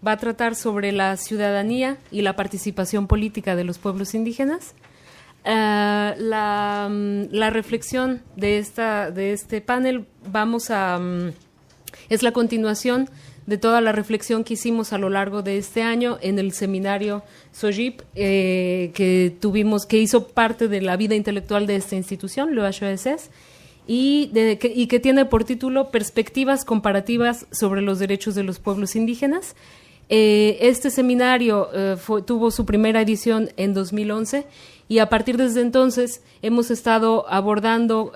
va a tratar sobre la ciudadanía y la participación política de los pueblos indígenas. La reflexión de este panel es la continuación de toda la reflexión que hicimos a lo largo de este año en el seminario SOGIP que hizo parte de la vida intelectual de esta institución, le HESS, y que tiene por título Perspectivas comparativas sobre los derechos de los pueblos indígenas. Este seminario tuvo su primera edición en 2011 y a partir desde entonces hemos estado abordando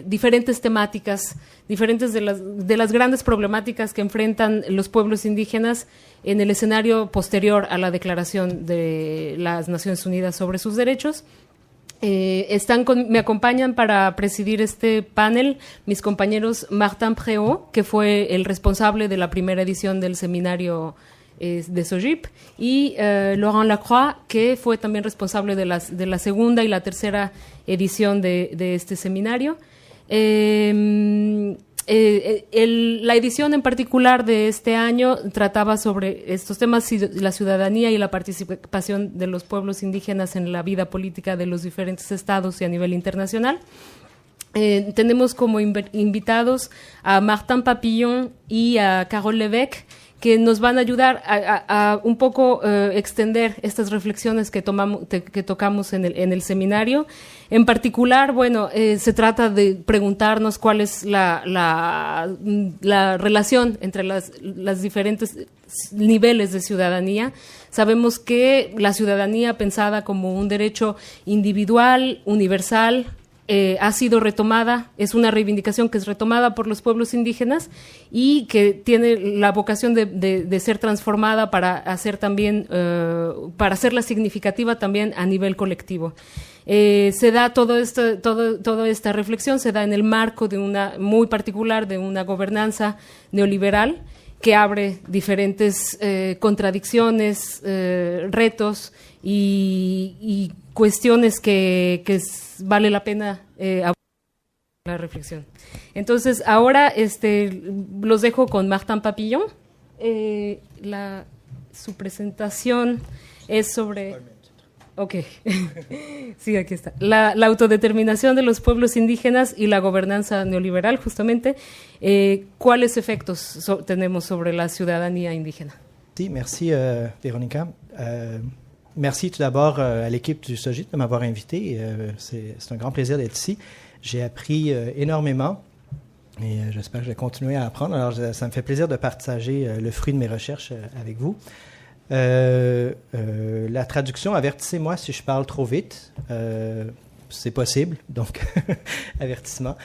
diferentes temáticas, diferentes de las grandes problemáticas que enfrentan los pueblos indígenas en el escenario posterior a la Declaración de las Naciones Unidas sobre sus derechos. Me acompañan para presidir este panel mis compañeros Martin Préau, que fue el responsable de la primera edición del seminario de SOGIP, y Laurent Lacroix, que fue también responsable de la segunda y la tercera edición de este seminario. La edición en particular de este año trataba sobre estos temas, la ciudadanía y la participación de los pueblos indígenas en la vida política de los diferentes estados y a nivel internacional. Tenemos como invitados a Martin Papillon y a Carole Lévesque, que nos van a ayudar a un poco extender estas reflexiones que tocamos en el seminario. En particular, se trata de preguntarnos cuál es la relación entre las diferentes niveles de ciudadanía. Sabemos que la ciudadanía, pensada como un derecho individual, universal, ha sido retomada, es una reivindicación que es retomada por los pueblos indígenas y que tiene la vocación de ser transformada para hacerla significativa también a nivel colectivo. Se da toda esta reflexión se da en el marco de muy particular de una gobernanza neoliberal que abre diferentes contradicciones, retos y cuestiones que vale la pena la reflexión. Entonces, ahora los dejo con Martin Papillon. Su presentación es sobre... Ok. Sí, aquí está. La autodeterminación de los pueblos indígenas y la gobernanza neoliberal, justamente. ¿Cuáles efectos tenemos sobre la ciudadanía indígena? Sí, merci, Véronica. Merci tout d'abord à l'équipe du SOGIP de m'avoir invité. C'est un grand plaisir d'être ici. J'ai appris énormément et j'espère que je vais continuer à apprendre. Alors, ça me fait plaisir de partager le fruit de mes recherches avec vous. La traduction, avertissez-moi si je parle trop vite. C'est possible, donc avertissement.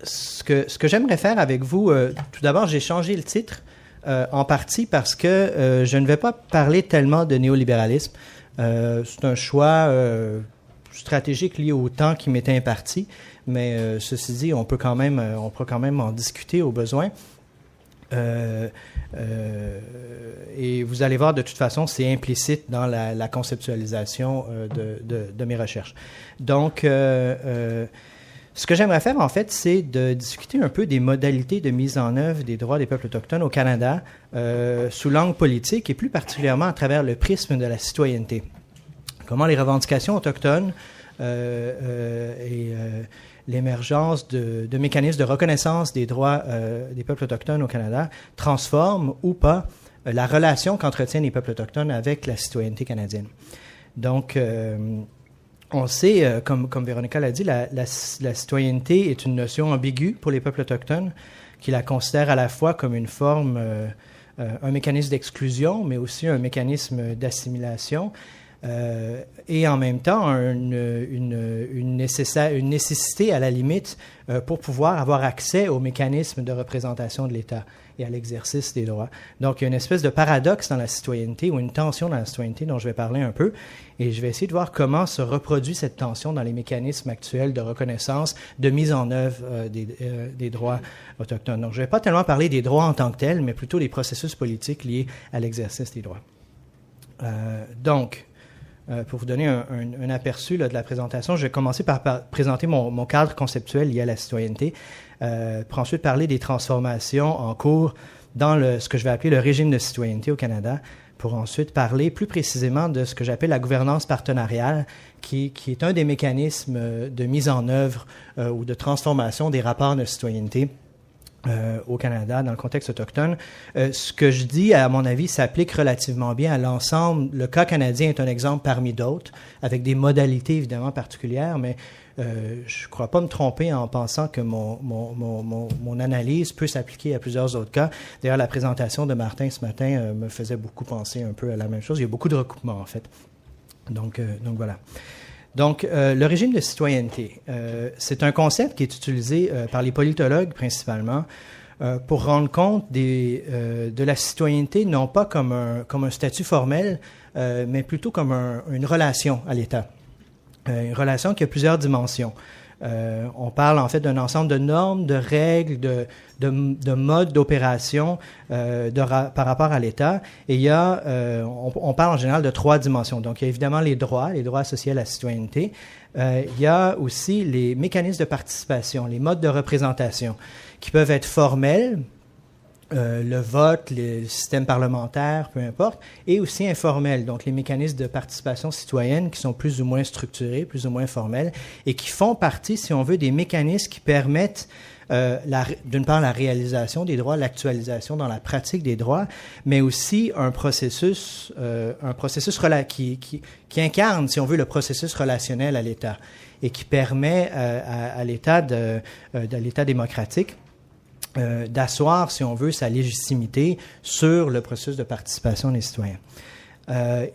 Ce que j'aimerais faire avec vous, tout d'abord, j'ai changé le titre. En partie parce que je ne vais pas parler tellement de néolibéralisme. C'est un choix stratégique lié au temps qui m'était imparti, mais ceci dit, on peut quand même en discuter au besoin. Et vous allez voir, de toute façon, c'est implicite dans la conceptualisation de mes recherches. Donc, ce que j'aimerais faire, en fait, c'est de discuter un peu des modalités de mise en œuvre des droits des peuples autochtones au Canada sous l'angle politique et plus particulièrement à travers le prisme de la citoyenneté. Comment les revendications autochtones et l'émergence de mécanismes de reconnaissance des droits des peuples autochtones au Canada transforment ou pas la relation qu'entretiennent les peuples autochtones avec la citoyenneté canadienne. Donc, on sait, comme Véronica l'a dit, la citoyenneté est une notion ambiguë pour les peuples autochtones qui la considèrent à la fois comme une forme, un mécanisme d'exclusion, mais aussi un mécanisme d'assimilation et en même temps une nécessité à la limite pour pouvoir avoir accès aux mécanismes de représentation de l'État et à l'exercice des droits. Donc, il y a une espèce de paradoxe dans la citoyenneté ou une tension dans la citoyenneté dont je vais parler un peu et je vais essayer de voir comment se reproduit cette tension dans les mécanismes actuels de reconnaissance, de mise en œuvre des droits autochtones. Donc, je ne vais pas tellement parler des droits en tant que tels, mais plutôt des processus politiques liés à l'exercice des droits. Donc, Pour vous donner un aperçu là, de la présentation, je vais commencer par présenter mon cadre conceptuel lié à la citoyenneté, pour ensuite parler des transformations en cours dans ce que je vais appeler le régime de citoyenneté au Canada, pour ensuite parler plus précisément de ce que j'appelle la gouvernance partenariale, qui est un des mécanismes de mise en œuvre ou de transformation des rapports de citoyenneté au Canada, dans le contexte autochtone. Ce que je dis, à mon avis, s'applique relativement bien à l'ensemble. Le cas canadien est un exemple parmi d'autres, avec des modalités évidemment particulières, mais je ne crois pas me tromper en pensant que mon analyse peut s'appliquer à plusieurs autres cas. D'ailleurs, la présentation de Martin ce matin me faisait beaucoup penser un peu à la même chose. Il y a beaucoup de recoupements, en fait. Donc voilà. Donc, le régime de citoyenneté, c'est un concept qui est utilisé par les politologues principalement pour rendre compte de la citoyenneté, non pas comme un statut formel, mais plutôt comme une relation à l'État. Une relation qui a plusieurs dimensions. On parle en fait d'un ensemble de normes, de règles, de modes d'opération par rapport à l'État. Et il y a, on parle en général de 3 dimensions. Donc, il y a évidemment les droits associés à la citoyenneté. Il y a aussi les mécanismes de participation, les modes de représentation, qui peuvent être formels, le vote, le système parlementaire, peu importe, et aussi informel, donc les mécanismes de participation citoyenne qui sont plus ou moins structurés, plus ou moins formels, et qui font partie, si on veut, des mécanismes qui permettent d'une part la réalisation des droits, l'actualisation dans la pratique des droits, mais aussi un processus qui incarne, si on veut, le processus relationnel à l'État et qui permet à l'État de l'État démocratique d'asseoir, si on veut, sa légitimité sur le processus de participation des citoyens.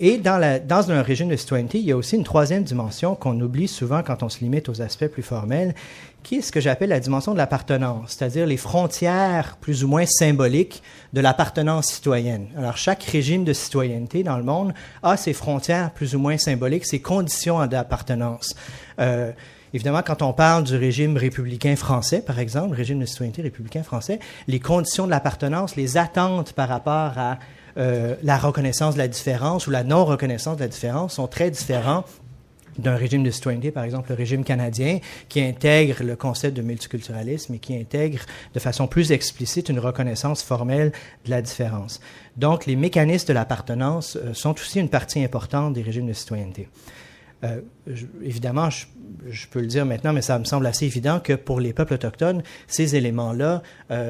Et dans un régime de citoyenneté, il y a aussi une 3e dimension qu'on oublie souvent quand on se limite aux aspects plus formels, qui est ce que j'appelle la dimension de l'appartenance, c'est-à-dire les frontières plus ou moins symboliques de l'appartenance citoyenne. Alors, chaque régime de citoyenneté dans le monde a ses frontières plus ou moins symboliques, ses conditions d'appartenance. Évidemment, quand on parle du régime républicain français, par exemple, le régime de citoyenneté républicain français, les conditions de l'appartenance, les attentes par rapport à la reconnaissance de la différence ou la non-reconnaissance de la différence sont très différents d'un régime de citoyenneté, par exemple le régime canadien, qui intègre le concept de multiculturalisme et qui intègre de façon plus explicite une reconnaissance formelle de la différence. Donc, les mécanismes de l'appartenance sont aussi une partie importante des régimes de citoyenneté. Évidemment, je peux le dire maintenant, mais ça me semble assez évident que pour les peuples autochtones, ces éléments-là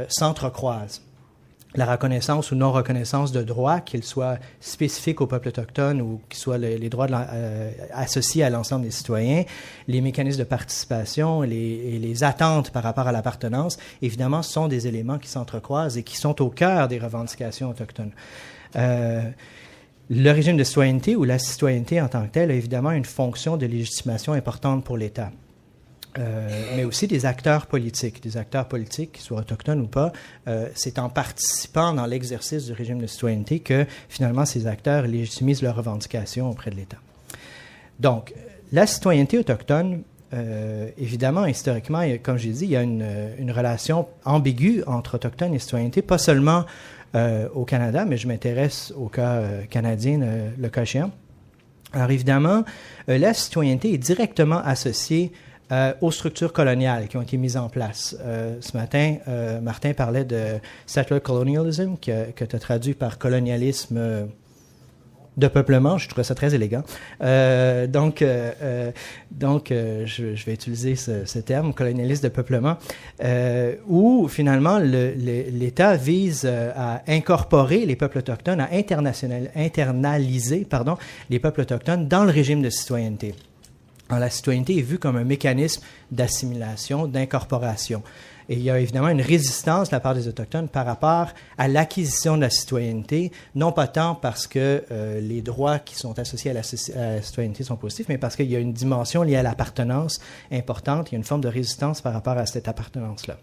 s'entrecroisent. La reconnaissance ou non-reconnaissance de droits, qu'ils soient spécifiques aux peuples autochtones ou qu'ils soient les droits associés à l'ensemble des citoyens, les mécanismes de participation et les attentes par rapport à l'appartenance, évidemment, ce sont des éléments qui s'entrecroisent et qui sont au cœur des revendications autochtones. Le régime de citoyenneté ou la citoyenneté en tant que telle a évidemment une fonction de légitimation importante pour l'État. Mais aussi des acteurs politiques, qu'ils soient autochtones ou pas. C'est en participant dans l'exercice du régime de citoyenneté que, finalement, ces acteurs légitimisent leurs revendications auprès de l'État. Donc, la citoyenneté autochtone, évidemment, historiquement, comme j'ai dit, il y a une relation ambiguë entre autochtones et citoyenneté, pas seulement au Canada, mais je m'intéresse au cas canadien, le cas échéant. Alors, évidemment, la citoyenneté est directement associée aux structures coloniales qui ont été mises en place. Ce matin, Martin parlait de settler colonialism, que tu as traduit par colonialisme de peuplement. Je trouvais ça très élégant. Donc, je vais utiliser ce terme, colonialisme de peuplement, où finalement l'État vise à incorporer les peuples autochtones, à internaliser les peuples autochtones dans le régime de citoyenneté. Alors, la citoyenneté est vue comme un mécanisme d'assimilation, d'incorporation. Et il y a évidemment une résistance de la part des Autochtones par rapport à l'acquisition de la citoyenneté, non pas tant parce que les droits qui sont associés à la citoyenneté sont positifs, mais parce qu'il y a une dimension liée à l'appartenance importante, il y a une forme de résistance par rapport à cette appartenance-là.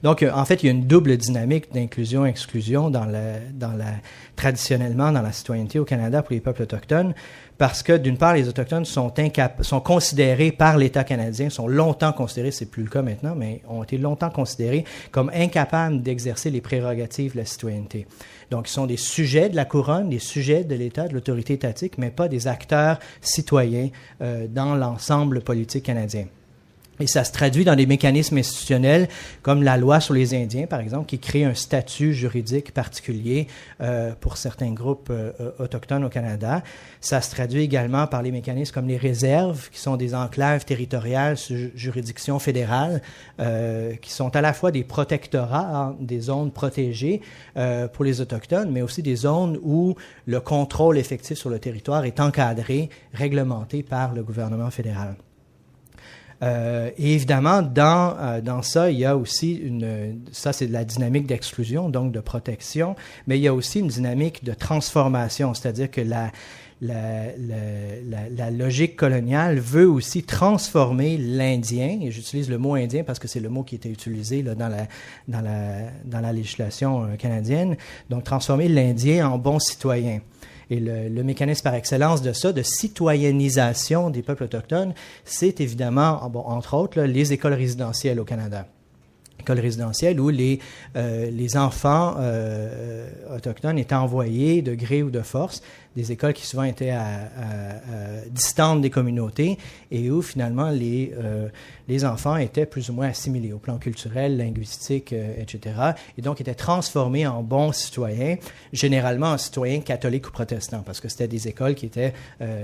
Donc, en fait, il y a une double dynamique d'inclusion-exclusion traditionnellement dans la citoyenneté au Canada pour les peuples autochtones, parce que, d'une part, les Autochtones sont considérés par l'État canadien, sont longtemps considérés, c'est plus le cas maintenant, mais ont été longtemps considérés comme incapables d'exercer les prérogatives de la citoyenneté. Donc, ils sont des sujets de la couronne, des sujets de l'État, de l'autorité étatique, mais pas des acteurs citoyens dans l'ensemble politique canadien. Et ça se traduit dans des mécanismes institutionnels comme la loi sur les Indiens, par exemple, qui crée un statut juridique particulier pour certains groupes autochtones au Canada. Ça se traduit également par les mécanismes comme les réserves, qui sont des enclaves territoriales sous juridiction fédérale, qui sont à la fois des protectorats, des zones protégées pour les Autochtones, mais aussi des zones où le contrôle effectif sur le territoire est encadré, réglementé par le gouvernement fédéral. Et évidemment, dans ça, il y a aussi ça c'est de la dynamique d'exclusion, donc de protection, mais il y a aussi une dynamique de transformation, c'est-à-dire que la logique coloniale veut aussi transformer l'Indien, et j'utilise le mot indien parce que c'est le mot qui était utilisé là, dans la législation canadienne, donc transformer l'Indien en bon citoyen. Et le mécanisme par excellence de ça, de citoyennisation des peuples autochtones, c'est évidemment, entre autres, là, les écoles résidentielles au Canada. Écoles résidentielles où les enfants autochtones étaient envoyés de gré ou de force, des écoles qui souvent étaient distantes des communautés et où finalement les enfants étaient plus ou moins assimilés au plan culturel, linguistique, etc. Et donc étaient transformés en bons citoyens, généralement en citoyens catholiques ou protestants, parce que c'était des écoles qui étaient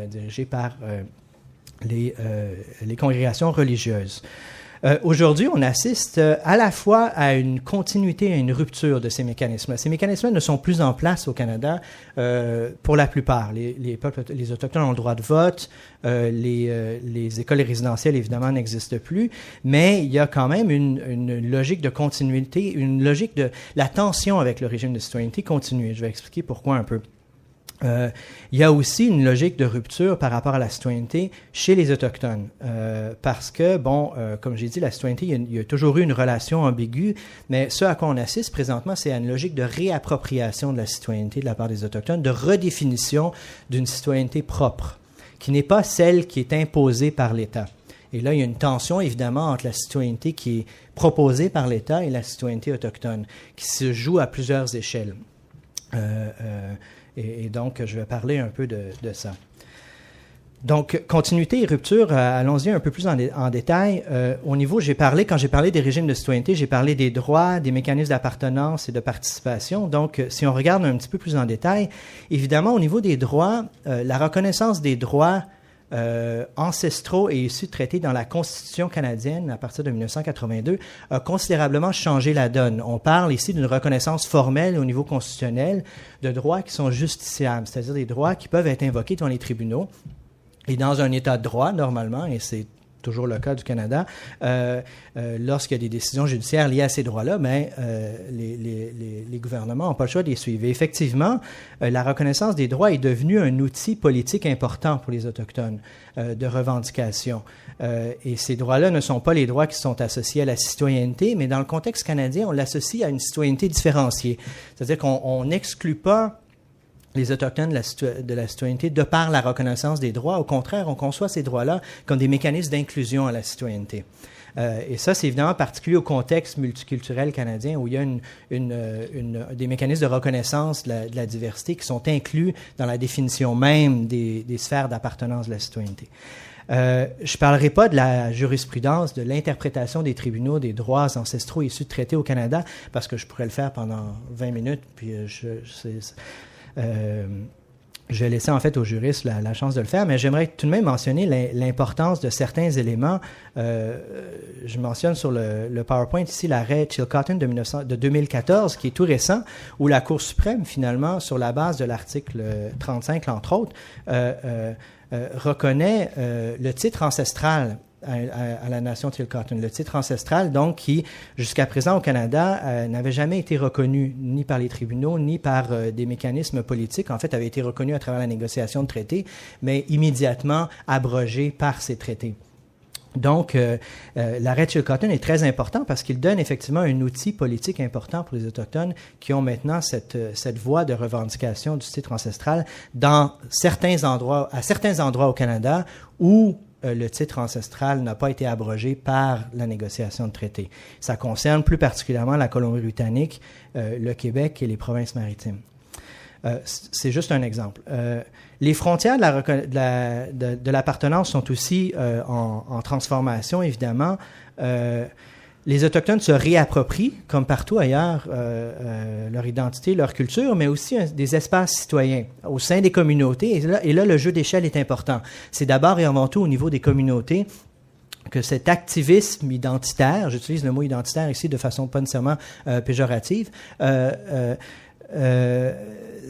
dirigées par les congrégations religieuses. Aujourd'hui, on assiste à la fois à une continuité et à une rupture de ces mécanismes. Ces mécanismes ne sont plus en place au Canada pour la plupart. Les Autochtones ont le droit de vote, les écoles résidentielles, évidemment, n'existent plus, mais il y a quand même une logique de continuité, une logique de la tension avec le régime de citoyenneté continue. Je vais expliquer pourquoi un peu. Il y a aussi une logique de rupture par rapport à la citoyenneté chez les Autochtones, parce que, comme j'ai dit, la citoyenneté, il y a toujours eu une relation ambiguë, mais ce à quoi on assiste présentement, c'est à une logique de réappropriation de la citoyenneté de la part des Autochtones, de redéfinition d'une citoyenneté propre, qui n'est pas celle qui est imposée par l'État. Et là, il y a une tension, évidemment, entre la citoyenneté qui est proposée par l'État et la citoyenneté autochtone, qui se joue à plusieurs échelles. Et donc, je vais parler un peu de ça. Donc, continuité et rupture, allons-y un peu plus en détail. Au niveau, quand j'ai parlé des régimes de citoyenneté, j'ai parlé des droits, des mécanismes d'appartenance et de participation. Donc, si on regarde un petit peu plus en détail, évidemment, au niveau des droits, la reconnaissance des droits ancestraux et issus de traités dans la Constitution canadienne à partir de 1982 a considérablement changé la donne. On parle ici d'une reconnaissance formelle au niveau constitutionnel de droits qui sont justiciables, c'est-à-dire des droits qui peuvent être invoqués devant les tribunaux. Et dans un état de droit, normalement, et c'est toujours le cas du Canada, lorsqu'il y a des décisions judiciaires liées à ces droits-là, mais les gouvernements n'ont pas le choix de les suivre. Et effectivement, la reconnaissance des droits est devenue un outil politique important pour les Autochtones de revendication. Et ces droits-là ne sont pas les droits qui sont associés à la citoyenneté, mais dans le contexte canadien, on l'associe à une citoyenneté différenciée. C'est-à-dire qu'on n'exclut pas les Autochtones de la citoyenneté de par la reconnaissance des droits. Au contraire, on conçoit ces droits-là comme des mécanismes d'inclusion à la citoyenneté. Et ça, c'est évidemment particulier au contexte multiculturel canadien où il y a des mécanismes de reconnaissance de la diversité qui sont inclus dans la définition même des sphères d'appartenance de la citoyenneté. Je ne parlerai pas de la jurisprudence, de l'interprétation des tribunaux des droits ancestraux issus de traités au Canada, parce que je pourrais le faire pendant 20 minutes, puis je vais laisser en fait aux juristes la chance de le faire, mais j'aimerais tout de même mentionner l'importance de certains éléments. Je mentionne sur le PowerPoint ici l'arrêt Chilcotin de 2014, qui est tout récent, où la Cour suprême, finalement, sur la base de l'article 35, entre autres, reconnaît le titre ancestral à la nation Chilcotin. Le titre ancestral, donc, qui, jusqu'à présent au Canada, n'avait jamais été reconnu ni par les tribunaux, ni par des mécanismes politiques. En fait, avait été reconnu à travers la négociation de traités, mais immédiatement abrogé par ces traités. Donc, l'arrêt de Chilcotin est très important parce qu'il donne effectivement un outil politique important pour les Autochtones qui ont maintenant cette voie de revendication du titre ancestral à certains endroits au Canada où le titre ancestral n'a pas été abrogé par la négociation de traité. Ça concerne plus particulièrement la Colombie-Britannique, le Québec et les provinces maritimes. C'est juste un exemple. Les frontières de l'appartenance sont aussi en transformation, évidemment. Les Autochtones se réapproprient, comme partout ailleurs, leur identité, leur culture, mais aussi des espaces citoyens au sein des communautés. Et là, le jeu d'échelle est important. C'est d'abord et avant tout au niveau des communautés que cet activisme identitaire, j'utilise le mot identitaire ici de façon pas nécessairement péjorative,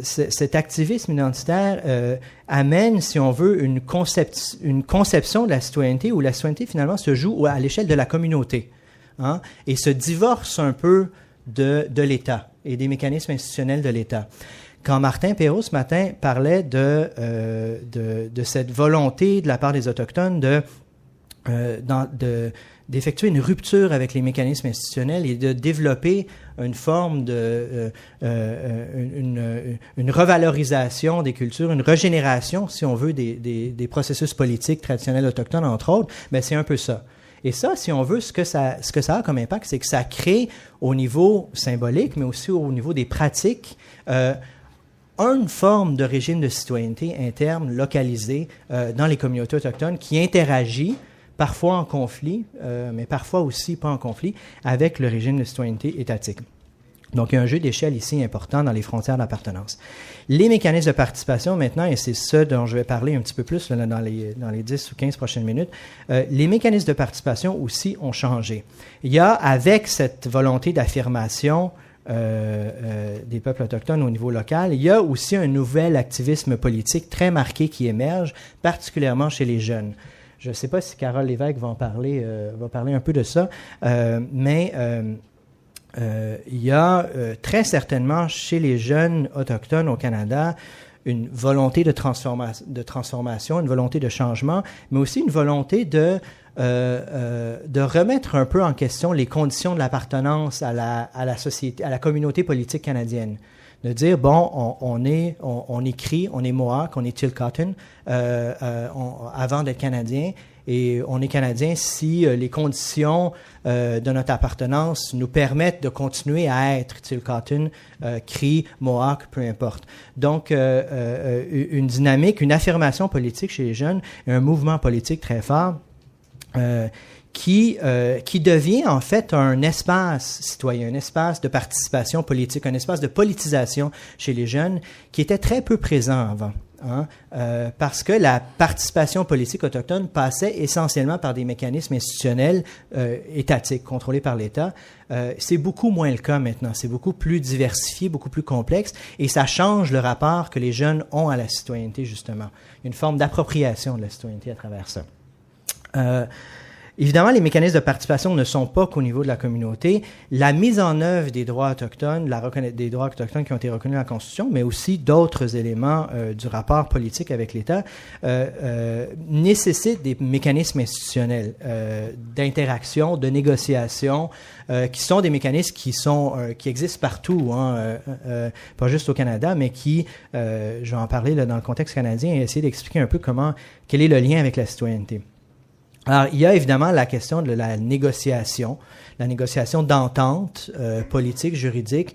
cet activisme identitaire amène, si on veut, une conception de la citoyenneté où la citoyenneté, finalement, se joue à l'échelle de la communauté, hein, et se divorce un peu de l'État et des mécanismes institutionnels de l'État. Quand Martin Perrault, ce matin, parlait de cette volonté de la part des Autochtones d'effectuer une rupture avec les mécanismes institutionnels et de développer une forme une revalorisation des cultures, une régénération, si on veut, des processus politiques traditionnels autochtones, entre autres, mais c'est un peu ça. Et ça, si on veut, ce que ça a comme impact, c'est que ça crée au niveau symbolique, mais aussi au niveau des pratiques, une forme de régime de citoyenneté interne localisé dans les communautés autochtones qui interagit parfois en conflit, mais parfois aussi pas en conflit, avec le régime de citoyenneté étatique. Donc, il y a un jeu d'échelle ici important dans les frontières d'appartenance. Les mécanismes de participation maintenant, et c'est ce dont je vais parler un petit peu plus là, dans les 10 ou 15 prochaines minutes, les mécanismes de participation aussi ont changé. Il y a, avec cette volonté d'affirmation des peuples autochtones au niveau local, il y a aussi un nouvel activisme politique très marqué qui émerge, particulièrement chez les jeunes. Je ne sais pas si Carole Lévesque va parler un peu de ça, mais il y a très certainement chez les jeunes autochtones au Canada une volonté de transformation, une volonté de changement, mais aussi une volonté de remettre un peu en question les conditions de l'appartenance à la société, à la communauté politique canadienne. De dire, bon, on est Mohawk, on est Chilcotin avant d'être Canadien, et on est Canadien si les conditions de notre appartenance nous permettent de continuer à être Chilcotin, Cree, Mohawk, peu importe. Donc, une dynamique, une affirmation politique chez les jeunes, un mouvement politique très fort, qui devient en fait un espace citoyen, un espace de participation politique, un espace de politisation chez les jeunes qui était très peu présent avant. Hein, parce que la participation politique autochtone passait essentiellement par des mécanismes institutionnels étatiques, contrôlés par l'État. C'est beaucoup moins le cas maintenant. C'est beaucoup plus diversifié, beaucoup plus complexe, et ça change le rapport que les jeunes ont à la citoyenneté, justement. Une forme d'appropriation de la citoyenneté à travers ça. Évidemment, les mécanismes de participation ne sont pas qu'au niveau de la communauté. La mise en œuvre des droits autochtones, des droits autochtones qui ont été reconnus dans la Constitution, mais aussi d'autres éléments du rapport politique avec l'État, nécessitent des mécanismes institutionnels d'interaction, de négociation, qui sont des mécanismes qui existent partout, hein, pas juste au Canada, mais qui, je vais en parler là, dans le contexte canadien et essayer d'expliquer un peu quel est le lien avec la citoyenneté. Alors, il y a évidemment la question de la négociation d'entente politique, juridique,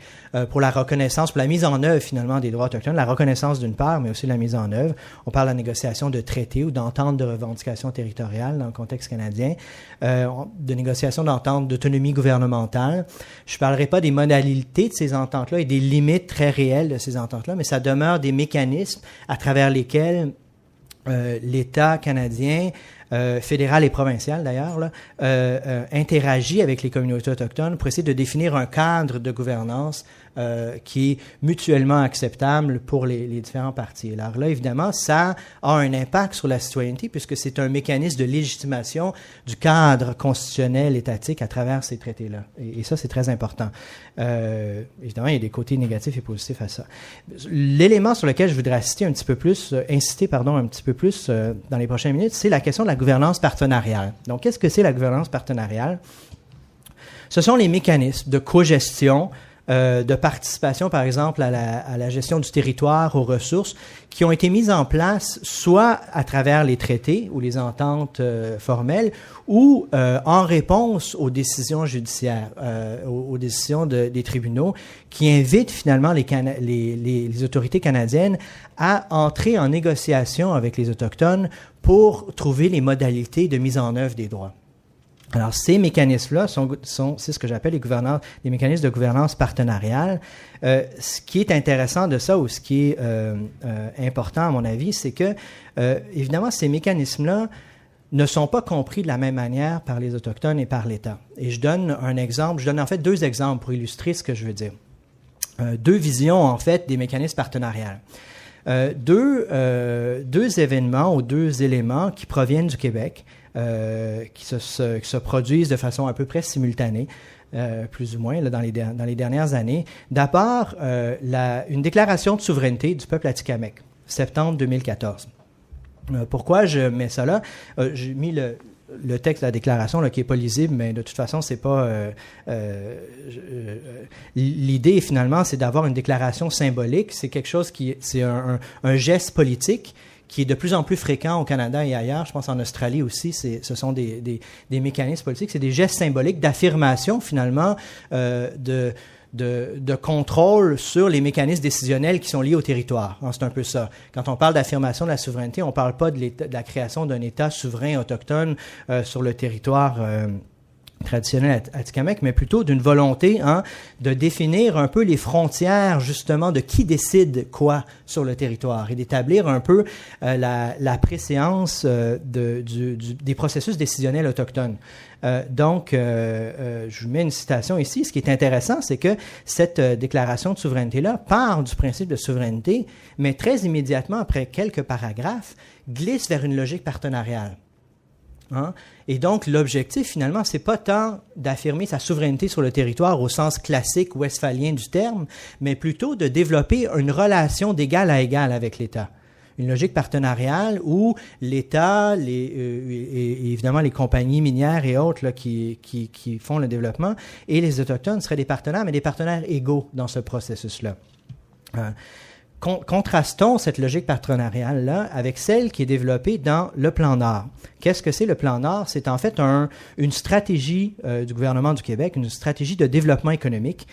pour la reconnaissance, pour la mise en œuvre finalement des droits autochtones, la reconnaissance d'une part, mais aussi la mise en œuvre. On parle de la négociation de traités ou d'entente de revendication territoriale dans le contexte canadien, de négociation d'entente d'autonomie gouvernementale. Je ne parlerai pas des modalités de ces ententes-là et des limites très réelles de ces ententes-là, mais ça demeure des mécanismes à travers lesquels l'État canadien, fédéral et provincial d'ailleurs, interagit avec les communautés autochtones pour essayer de définir un cadre de gouvernance qui est mutuellement acceptable pour les différents partis. Alors là, évidemment, ça a un impact sur la citoyenneté puisque c'est un mécanisme de légitimation du cadre constitutionnel étatique à travers ces traités-là. Et ça, c'est très important. Évidemment, il y a des côtés négatifs et positifs à ça. L'élément sur lequel je voudrais insister un petit peu plus dans les prochaines minutes, c'est la question de la gouvernance partenariale. Donc, qu'est-ce que c'est la gouvernance partenariale? Ce sont les mécanismes de cogestion, de participation, par exemple, à la gestion du territoire, aux ressources, qui ont été mises en place soit à travers les traités ou les ententes formelles, ou en réponse aux décisions judiciaires, aux décisions des tribunaux, qui invitent finalement les autorités canadiennes à entrer en négociation avec les Autochtones pour trouver les modalités de mise en œuvre des droits. Alors, ces mécanismes-là c'est ce que j'appelle les mécanismes de gouvernance partenariale. Ce qui est intéressant de ça, ou ce qui est important à mon avis, c'est que, évidemment, ces mécanismes-là ne sont pas compris de la même manière par les Autochtones et par l'État. Et je donne en fait 2 exemples pour illustrer ce que je veux dire. 2 visions, en fait, des mécanismes partenariales. Deux événements ou 2 éléments qui proviennent du Québec, qui se produisent de façon à peu près simultanée, plus ou moins, là, dans les dernières années. D'abord, une déclaration de souveraineté du peuple atikamekw, septembre 2014. Pourquoi je mets ça là? J'ai mis le texte de la déclaration là, qui n'est pas lisible, mais de toute façon, c'est pas... l'idée, finalement, c'est d'avoir une déclaration symbolique. C'est quelque chose c'est un geste politique qui est de plus en plus fréquent au Canada et ailleurs. Je pense en Australie aussi, ce sont des mécanismes politiques. C'est des gestes symboliques d'affirmation, finalement, de contrôle sur les mécanismes décisionnels qui sont liés au territoire. Hein, c'est un peu ça. Quand on parle d'affirmation de la souveraineté, on ne parle pas de la création d'un État souverain autochtone sur le territoire traditionnel atikamekw, mais plutôt d'une volonté de définir un peu les frontières, justement, de qui décide quoi sur le territoire et d'établir un peu la préséance des processus décisionnels autochtones. Donc, je vous mets une citation ici. Ce qui est intéressant, c'est que cette déclaration de souveraineté-là part du principe de souveraineté, mais très immédiatement, après quelques paragraphes, glisse vers une logique partenariale. Hein? Et donc, l'objectif, finalement, c'est pas tant d'affirmer sa souveraineté sur le territoire au sens classique westphalien du terme, mais plutôt de développer une relation d'égal à égal avec l'État. Une logique partenariale où l'État, et évidemment les compagnies minières et autres là, qui font le développement, et les Autochtones seraient des partenaires, mais des partenaires égaux dans ce processus-là. Contrastons cette logique partenariale-là avec celle qui est développée dans le Plan Nord. Qu'est-ce que c'est le Plan Nord? C'est en fait une stratégie du gouvernement du Québec, une stratégie de développement économique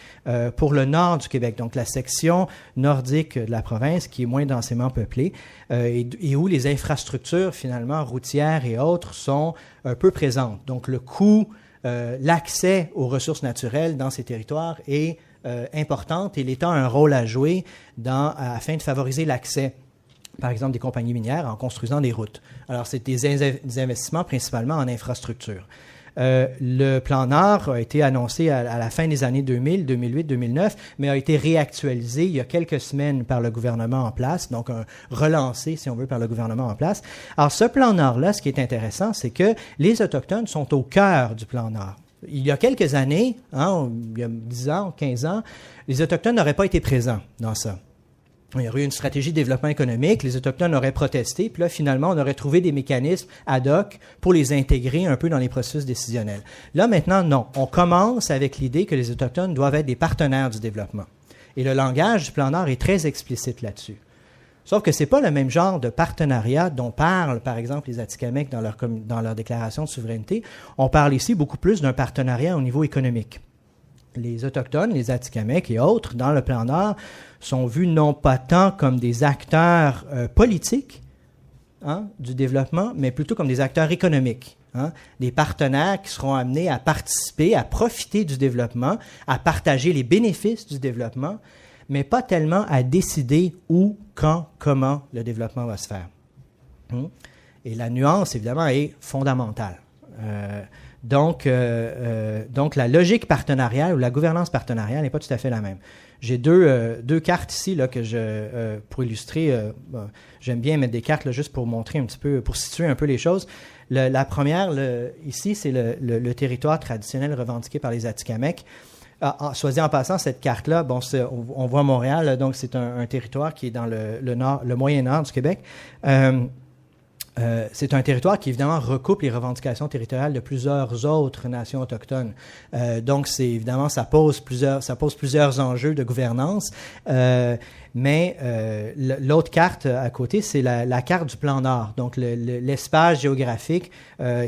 pour le nord du Québec, donc la section nordique de la province qui est moins densément peuplée et où les infrastructures finalement routières et autres sont peu présentes. Donc le coût, l'accès aux ressources naturelles dans ces territoires est importante et l'État a un rôle à jouer afin de favoriser l'accès, par exemple, des compagnies minières en construisant des routes. Alors, c'est des investissements principalement en infrastructure. Le Plan Nord a été annoncé à la fin des années 2000, 2008, 2009, mais a été réactualisé il y a quelques semaines par le gouvernement en place, donc relancé, si on veut, par le gouvernement en place. Alors, ce Plan Nord-là, ce qui est intéressant, c'est que les Autochtones sont au cœur du Plan Nord. Il y a quelques années, il y a 10 ans, 15 ans, les Autochtones n'auraient pas été présents dans ça. Il y aurait eu une stratégie de développement économique, les Autochtones auraient protesté, puis là, finalement, on aurait trouvé des mécanismes ad hoc pour les intégrer un peu dans les processus décisionnels. Là, maintenant, non. On commence avec l'idée que les Autochtones doivent être des partenaires du développement. Et le langage du Plan Nord est très explicite là-dessus. Sauf que c'est pas le même genre de partenariat dont parlent, par exemple, les Atikamekw dans leur déclaration de souveraineté. On parle ici beaucoup plus d'un partenariat au niveau économique. Les Autochtones, les Atikamekw et autres, dans le Plan Nord, sont vus non pas tant comme des acteurs politiques du développement, mais plutôt comme des acteurs économiques. Des partenaires qui seront amenés à participer, à profiter du développement, à partager les bénéfices du développement, mais pas tellement à décider où, quand, comment le développement va se faire. Et la nuance, évidemment, est fondamentale. Donc, la logique partenariale ou la gouvernance partenariale n'est pas tout à fait la même. J'ai deux cartes ici là, que pour illustrer. J'aime bien mettre des cartes là, juste pour montrer un petit peu, pour situer un peu les choses. La première, ici, c'est le territoire traditionnel revendiqué par les Atikamekw. Soit dit en passant, cette carte-là, on voit Montréal, donc c'est un territoire qui est dans le moyen nord du Québec. c'est un territoire qui, évidemment, recoupe les revendications territoriales de plusieurs autres nations autochtones. Donc, c'est évidemment, ça pose plusieurs enjeux de gouvernance. Mais l'autre carte à côté, c'est la carte du plan Nord. Donc, l'espace géographique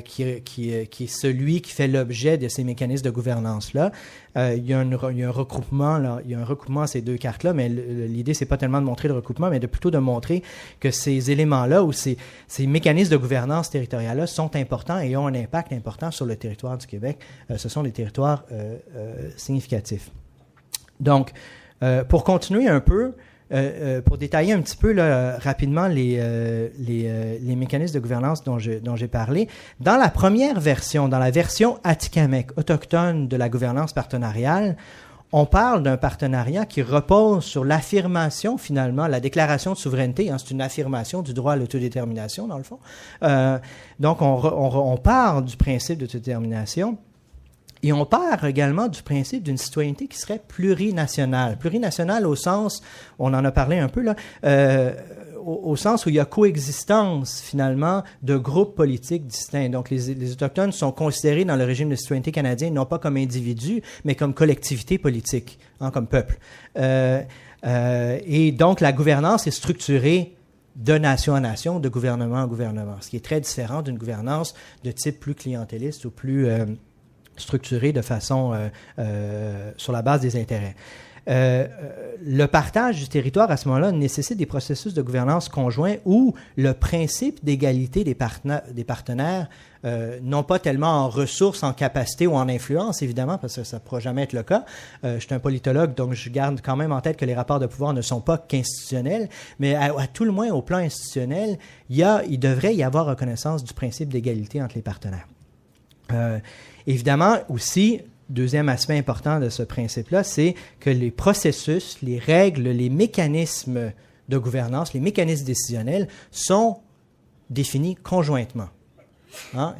qui est celui qui fait l'objet de ces mécanismes de gouvernance-là. Il y a un regroupement, là, il y a un regroupement à ces deux cartes-là, mais l'idée, c'est pas tellement de montrer le recoupement, mais plutôt de montrer que ces éléments-là ou ces mécanismes de gouvernance territoriale-là sont importants et ont un impact important sur le territoire du Québec. Ce sont des territoires significatifs. Donc, pour continuer un peu, pour détailler un petit peu là, rapidement les mécanismes de gouvernance dont j'ai parlé, dans la première version, dans la version Atikamekw, autochtone de la gouvernance partenariale, on parle d'un partenariat qui repose sur l'affirmation, finalement, la déclaration de souveraineté. Hein, c'est une affirmation du droit à l'autodétermination, dans le fond. Donc, on part du principe d'autodétermination. Et on part également du principe d'une citoyenneté qui serait plurinationale. Plurinationale au sens, on en a parlé un peu là, au sens où il y a coexistence finalement de groupes politiques distincts. Donc les Autochtones sont considérés dans le régime de citoyenneté canadien non pas comme individus, mais comme collectivité politique, hein, comme peuple. Et donc la gouvernance est structurée de nation à nation, de gouvernement à gouvernement, ce qui est très différent d'une gouvernance de type plus clientéliste ou plus structuré de façon sur la base des intérêts. Le partage du territoire à ce moment-là nécessite des processus de gouvernance conjoints où le principe d'égalité des partenaires, non pas tellement en ressources, en capacité ou en influence, évidemment, parce que ça ne pourra jamais être le cas. Je suis un politologue, donc je garde quand même en tête que les rapports de pouvoir ne sont pas qu'institutionnels, mais à tout le moins au plan institutionnel, il devrait y avoir reconnaissance du principe d'égalité entre les partenaires. Évidemment, aussi, deuxième aspect important de ce principe-là, c'est que les processus, les règles, les mécanismes de gouvernance, les mécanismes décisionnels sont définis conjointement. Hein?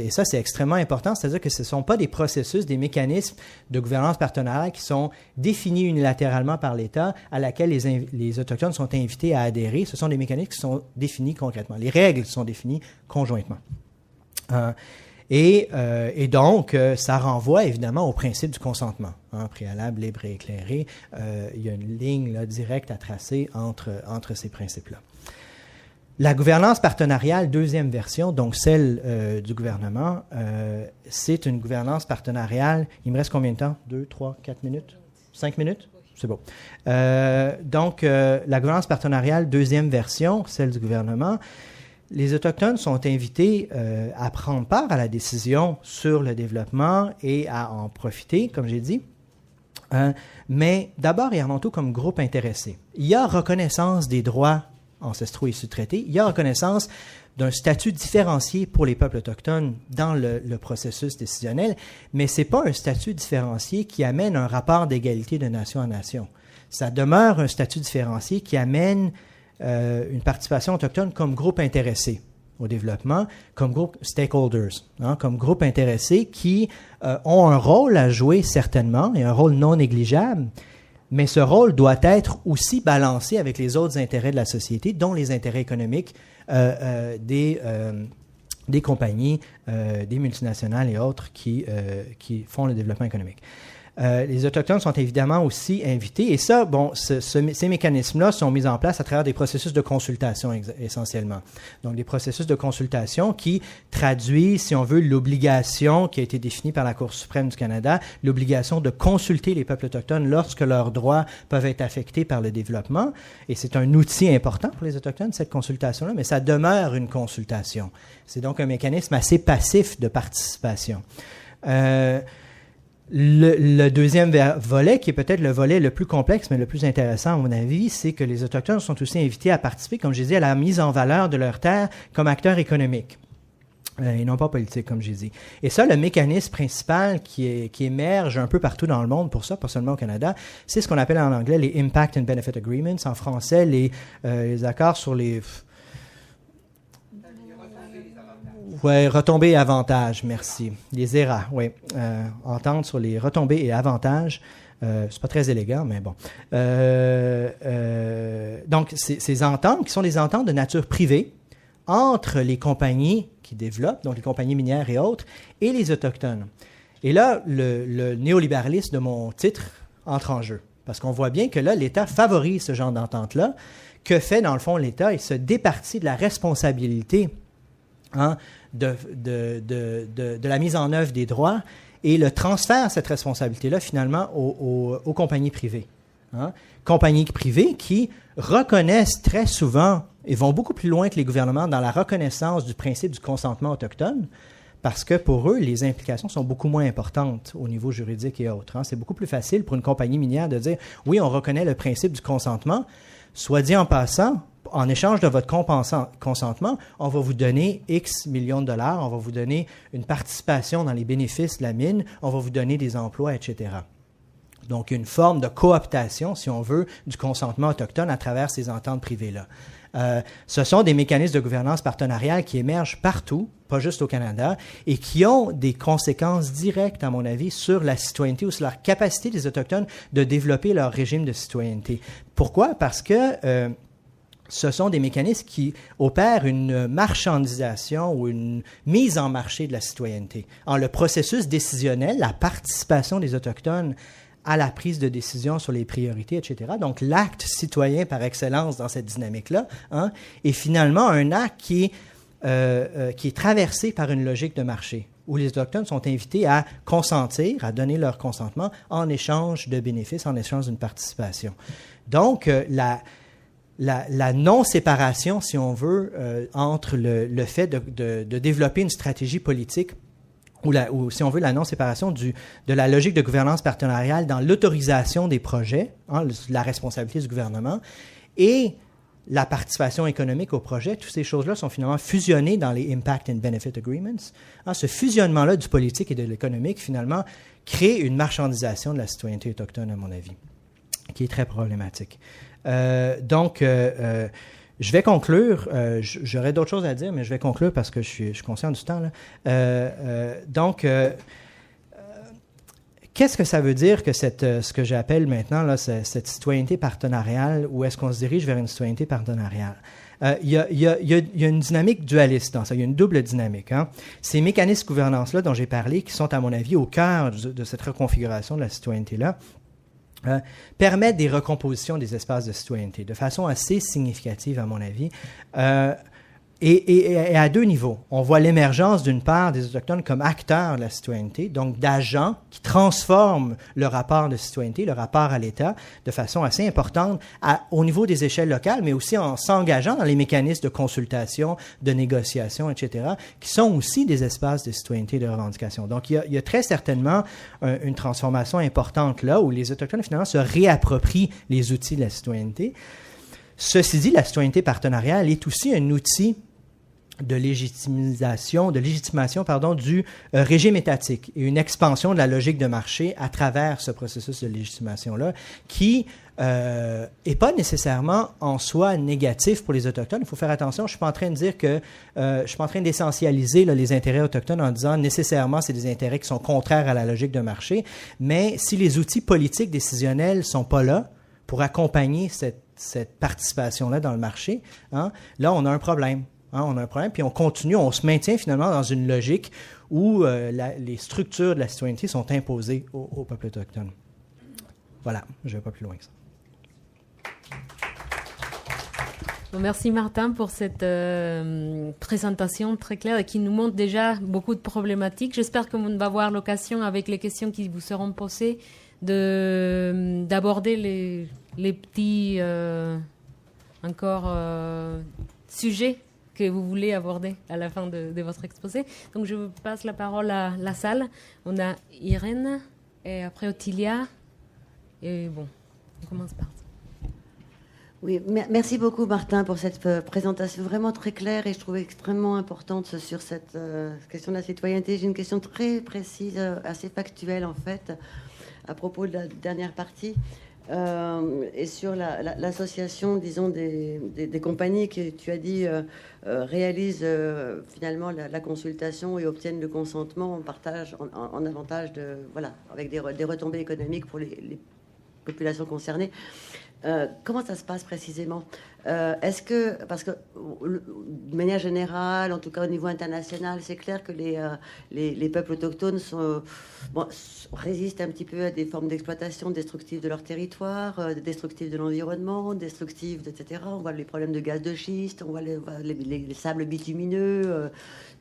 Ça, c'est extrêmement important, c'est-à-dire que ce ne sont pas des processus, des mécanismes de gouvernance partenariale qui sont définis unilatéralement par l'État, à laquelle les Autochtones sont invités à adhérer. Ce sont des mécanismes qui sont définis concrètement. Les règles sont définies conjointement. Et donc, ça renvoie évidemment au principe du consentement, hein, préalable, libre et éclairé. Il y a une ligne là, directe à tracer entre ces principes-là. La gouvernance partenariale, deuxième version, donc celle du gouvernement, c'est une gouvernance partenariale. Il me reste combien de temps? 2, 3, 4 minutes? 5 minutes? C'est beau. Donc, la gouvernance partenariale, deuxième version, celle du gouvernement. Les Autochtones sont invités à prendre part à la décision sur le développement et à en profiter, comme j'ai dit, mais d'abord et avant tout comme groupe intéressé. Il y a reconnaissance des droits ancestraux issus de traités, il y a reconnaissance d'un statut différencié pour les peuples autochtones dans le processus décisionnel, mais ce n'est pas un statut différencié qui amène un rapport d'égalité de nation à nation. Ça demeure un statut différencié qui amène une participation autochtone comme groupe intéressé au développement, comme groupe stakeholders, hein, comme groupe intéressé qui ont un rôle à jouer certainement, et un rôle non négligeable, mais ce rôle doit être aussi balancé avec les autres intérêts de la société, dont les intérêts économiques des compagnies, des multinationales et autres qui font le développement économique. Les Autochtones sont évidemment aussi invités. Et ça, bon, ces mécanismes-là sont mis en place à travers des processus de consultation essentiellement. Donc, des processus de consultation qui traduisent, si on veut, l'obligation qui a été définie par la Cour suprême du Canada, l'obligation de consulter les peuples autochtones lorsque leurs droits peuvent être affectés par le développement. Et c'est un outil important pour les Autochtones, cette consultation-là, mais ça demeure une consultation. C'est donc un mécanisme assez passif de participation. Le deuxième volet, qui est peut-être le volet le plus complexe, mais le plus intéressant à mon avis, c'est que les Autochtones sont aussi invités à participer, comme j'ai dit, à la mise en valeur de leurs terres comme acteurs économiques. Et non pas politiques, comme j'ai dit. Et ça, le mécanisme principal qui émerge un peu partout dans le monde pour ça, pas seulement au Canada, c'est ce qu'on appelle en anglais les Impact and Benefit Agreements. En français, les accords sur les... Oui, retombées et avantages, merci. Les ERA, oui. Entente sur les retombées et avantages. C'est pas très élégant, mais bon. Donc, ces ententes, qui sont des ententes de nature privée, entre les compagnies qui développent, donc les compagnies minières et autres, et les Autochtones. Et là, le néolibéralisme de mon titre entre en jeu. Parce qu'on voit bien que là, l'État favorise ce genre d'entente-là. Que fait, dans le fond, l'État? Il se départit de la responsabilité de la mise en œuvre des droits et le transfère cette responsabilité-là, finalement, aux compagnies privées. Compagnies privées qui reconnaissent très souvent et vont beaucoup plus loin que les gouvernements dans la reconnaissance du principe du consentement autochtone, parce que pour eux, les implications sont beaucoup moins importantes au niveau juridique et autres. C'est beaucoup plus facile pour une compagnie minière de dire « Oui, on reconnaît le principe du consentement. Soit dit en passant, en échange de votre consentement, on va vous donner X millions de dollars, on va vous donner une participation dans les bénéfices de la mine, on va vous donner des emplois, etc. » Donc, une forme de cooptation, si on veut, du consentement autochtone à travers ces ententes privées-là. Ce sont des mécanismes de gouvernance partenariale qui émergent partout, pas juste au Canada, et qui ont des conséquences directes, à mon avis, sur la citoyenneté ou sur la capacité des Autochtones de développer leur régime de citoyenneté. Pourquoi? Parce que ce sont des mécanismes qui opèrent une marchandisation ou une mise en marché de la citoyenneté. Le processus décisionnel, la participation des Autochtones à la prise de décision sur les priorités, etc. Donc, l'acte citoyen par excellence dans cette dynamique-là est finalement un acte qui est traversé par une logique de marché, où les Autochtones sont invités à consentir, à donner leur consentement en échange de bénéfices, en échange d'une participation. Donc, la non-séparation, si on veut, entre le fait de développer une stratégie politique ou si on veut, la non-séparation de la logique de gouvernance partenariale dans l'autorisation des projets, la responsabilité du gouvernement, et la participation économique au projet, toutes ces choses-là sont finalement fusionnées dans les Impact and Benefit Agreements. Ce fusionnement-là du politique et de l'économique, finalement, crée une marchandisation de la citoyenneté autochtone, à mon avis, qui est très problématique. Je vais conclure. J'aurais d'autres choses à dire, mais je vais conclure parce que je suis conscient du temps. Qu'est-ce que ça veut dire que ce que j'appelle maintenant là, cette citoyenneté partenariale, ou est-ce qu'on se dirige vers une citoyenneté partenariale? Il y a une dynamique dualiste dans ça, il y a une double dynamique. Ces mécanismes de gouvernance-là dont j'ai parlé, qui sont à mon avis au cœur de cette reconfiguration de la citoyenneté-là, permettent des recompositions des espaces de citoyenneté de façon assez significative, à mon avis, et à deux niveaux. On voit l'émergence, d'une part, des Autochtones comme acteurs de la citoyenneté, donc d'agents qui transforment le rapport de citoyenneté, le rapport à l'État, de façon assez importante au niveau des échelles locales, mais aussi en s'engageant dans les mécanismes de consultation, de négociation, etc., qui sont aussi des espaces de citoyenneté et de revendication. Donc, il y a très certainement une transformation importante là, où les Autochtones, finalement, se réapproprient les outils de la citoyenneté. Ceci dit, la citoyenneté partenariale est aussi un outil de légitimation du régime étatique et une expansion de la logique de marché à travers ce processus de légitimation-là qui n'est pas nécessairement en soi négatif pour les Autochtones. Il faut faire attention, je ne suis pas en train de dire que je suis pas en train d'essentialiser les intérêts autochtones en disant nécessairement c'est des intérêts qui sont contraires à la logique de marché, mais si les outils politiques décisionnels ne sont pas là pour accompagner cette participation-là dans le marché, là on a un problème. On a un problème, puis on continue, on se maintient finalement dans une logique où les structures de la citoyenneté sont imposées au peuple autochtone. Voilà, je ne vais pas plus loin que ça. Bon, merci Martin pour cette présentation très claire et qui nous montre déjà beaucoup de problématiques. J'espère qu'on va avoir l'occasion, avec les questions qui vous seront posées, d'aborder les petits sujets que vous voulez aborder à la fin de votre exposé. Donc, je vous passe la parole à la salle. On a Irène, et après Ottilia. Et bon, on commence par ça. Oui, merci beaucoup Martin pour cette présentation vraiment très claire et je trouve extrêmement importante sur cette question de la citoyenneté. J'ai une question très précise, assez factuelle en fait, à propos de la dernière partie. Et sur l'association, disons, des compagnies que tu as dit réalisent finalement la consultation et obtiennent le consentement en partage, en avantage avec des retombées économiques pour les populations concernées. Comment ça se passe précisément? Est-ce que, parce que de manière générale, en tout cas au niveau international, c'est clair que les peuples autochtones résistent un petit peu à des formes d'exploitation destructives de leur territoire, destructives de l'environnement, destructives, etc. On voit les problèmes de gaz de schiste, on voit les sables bitumineux,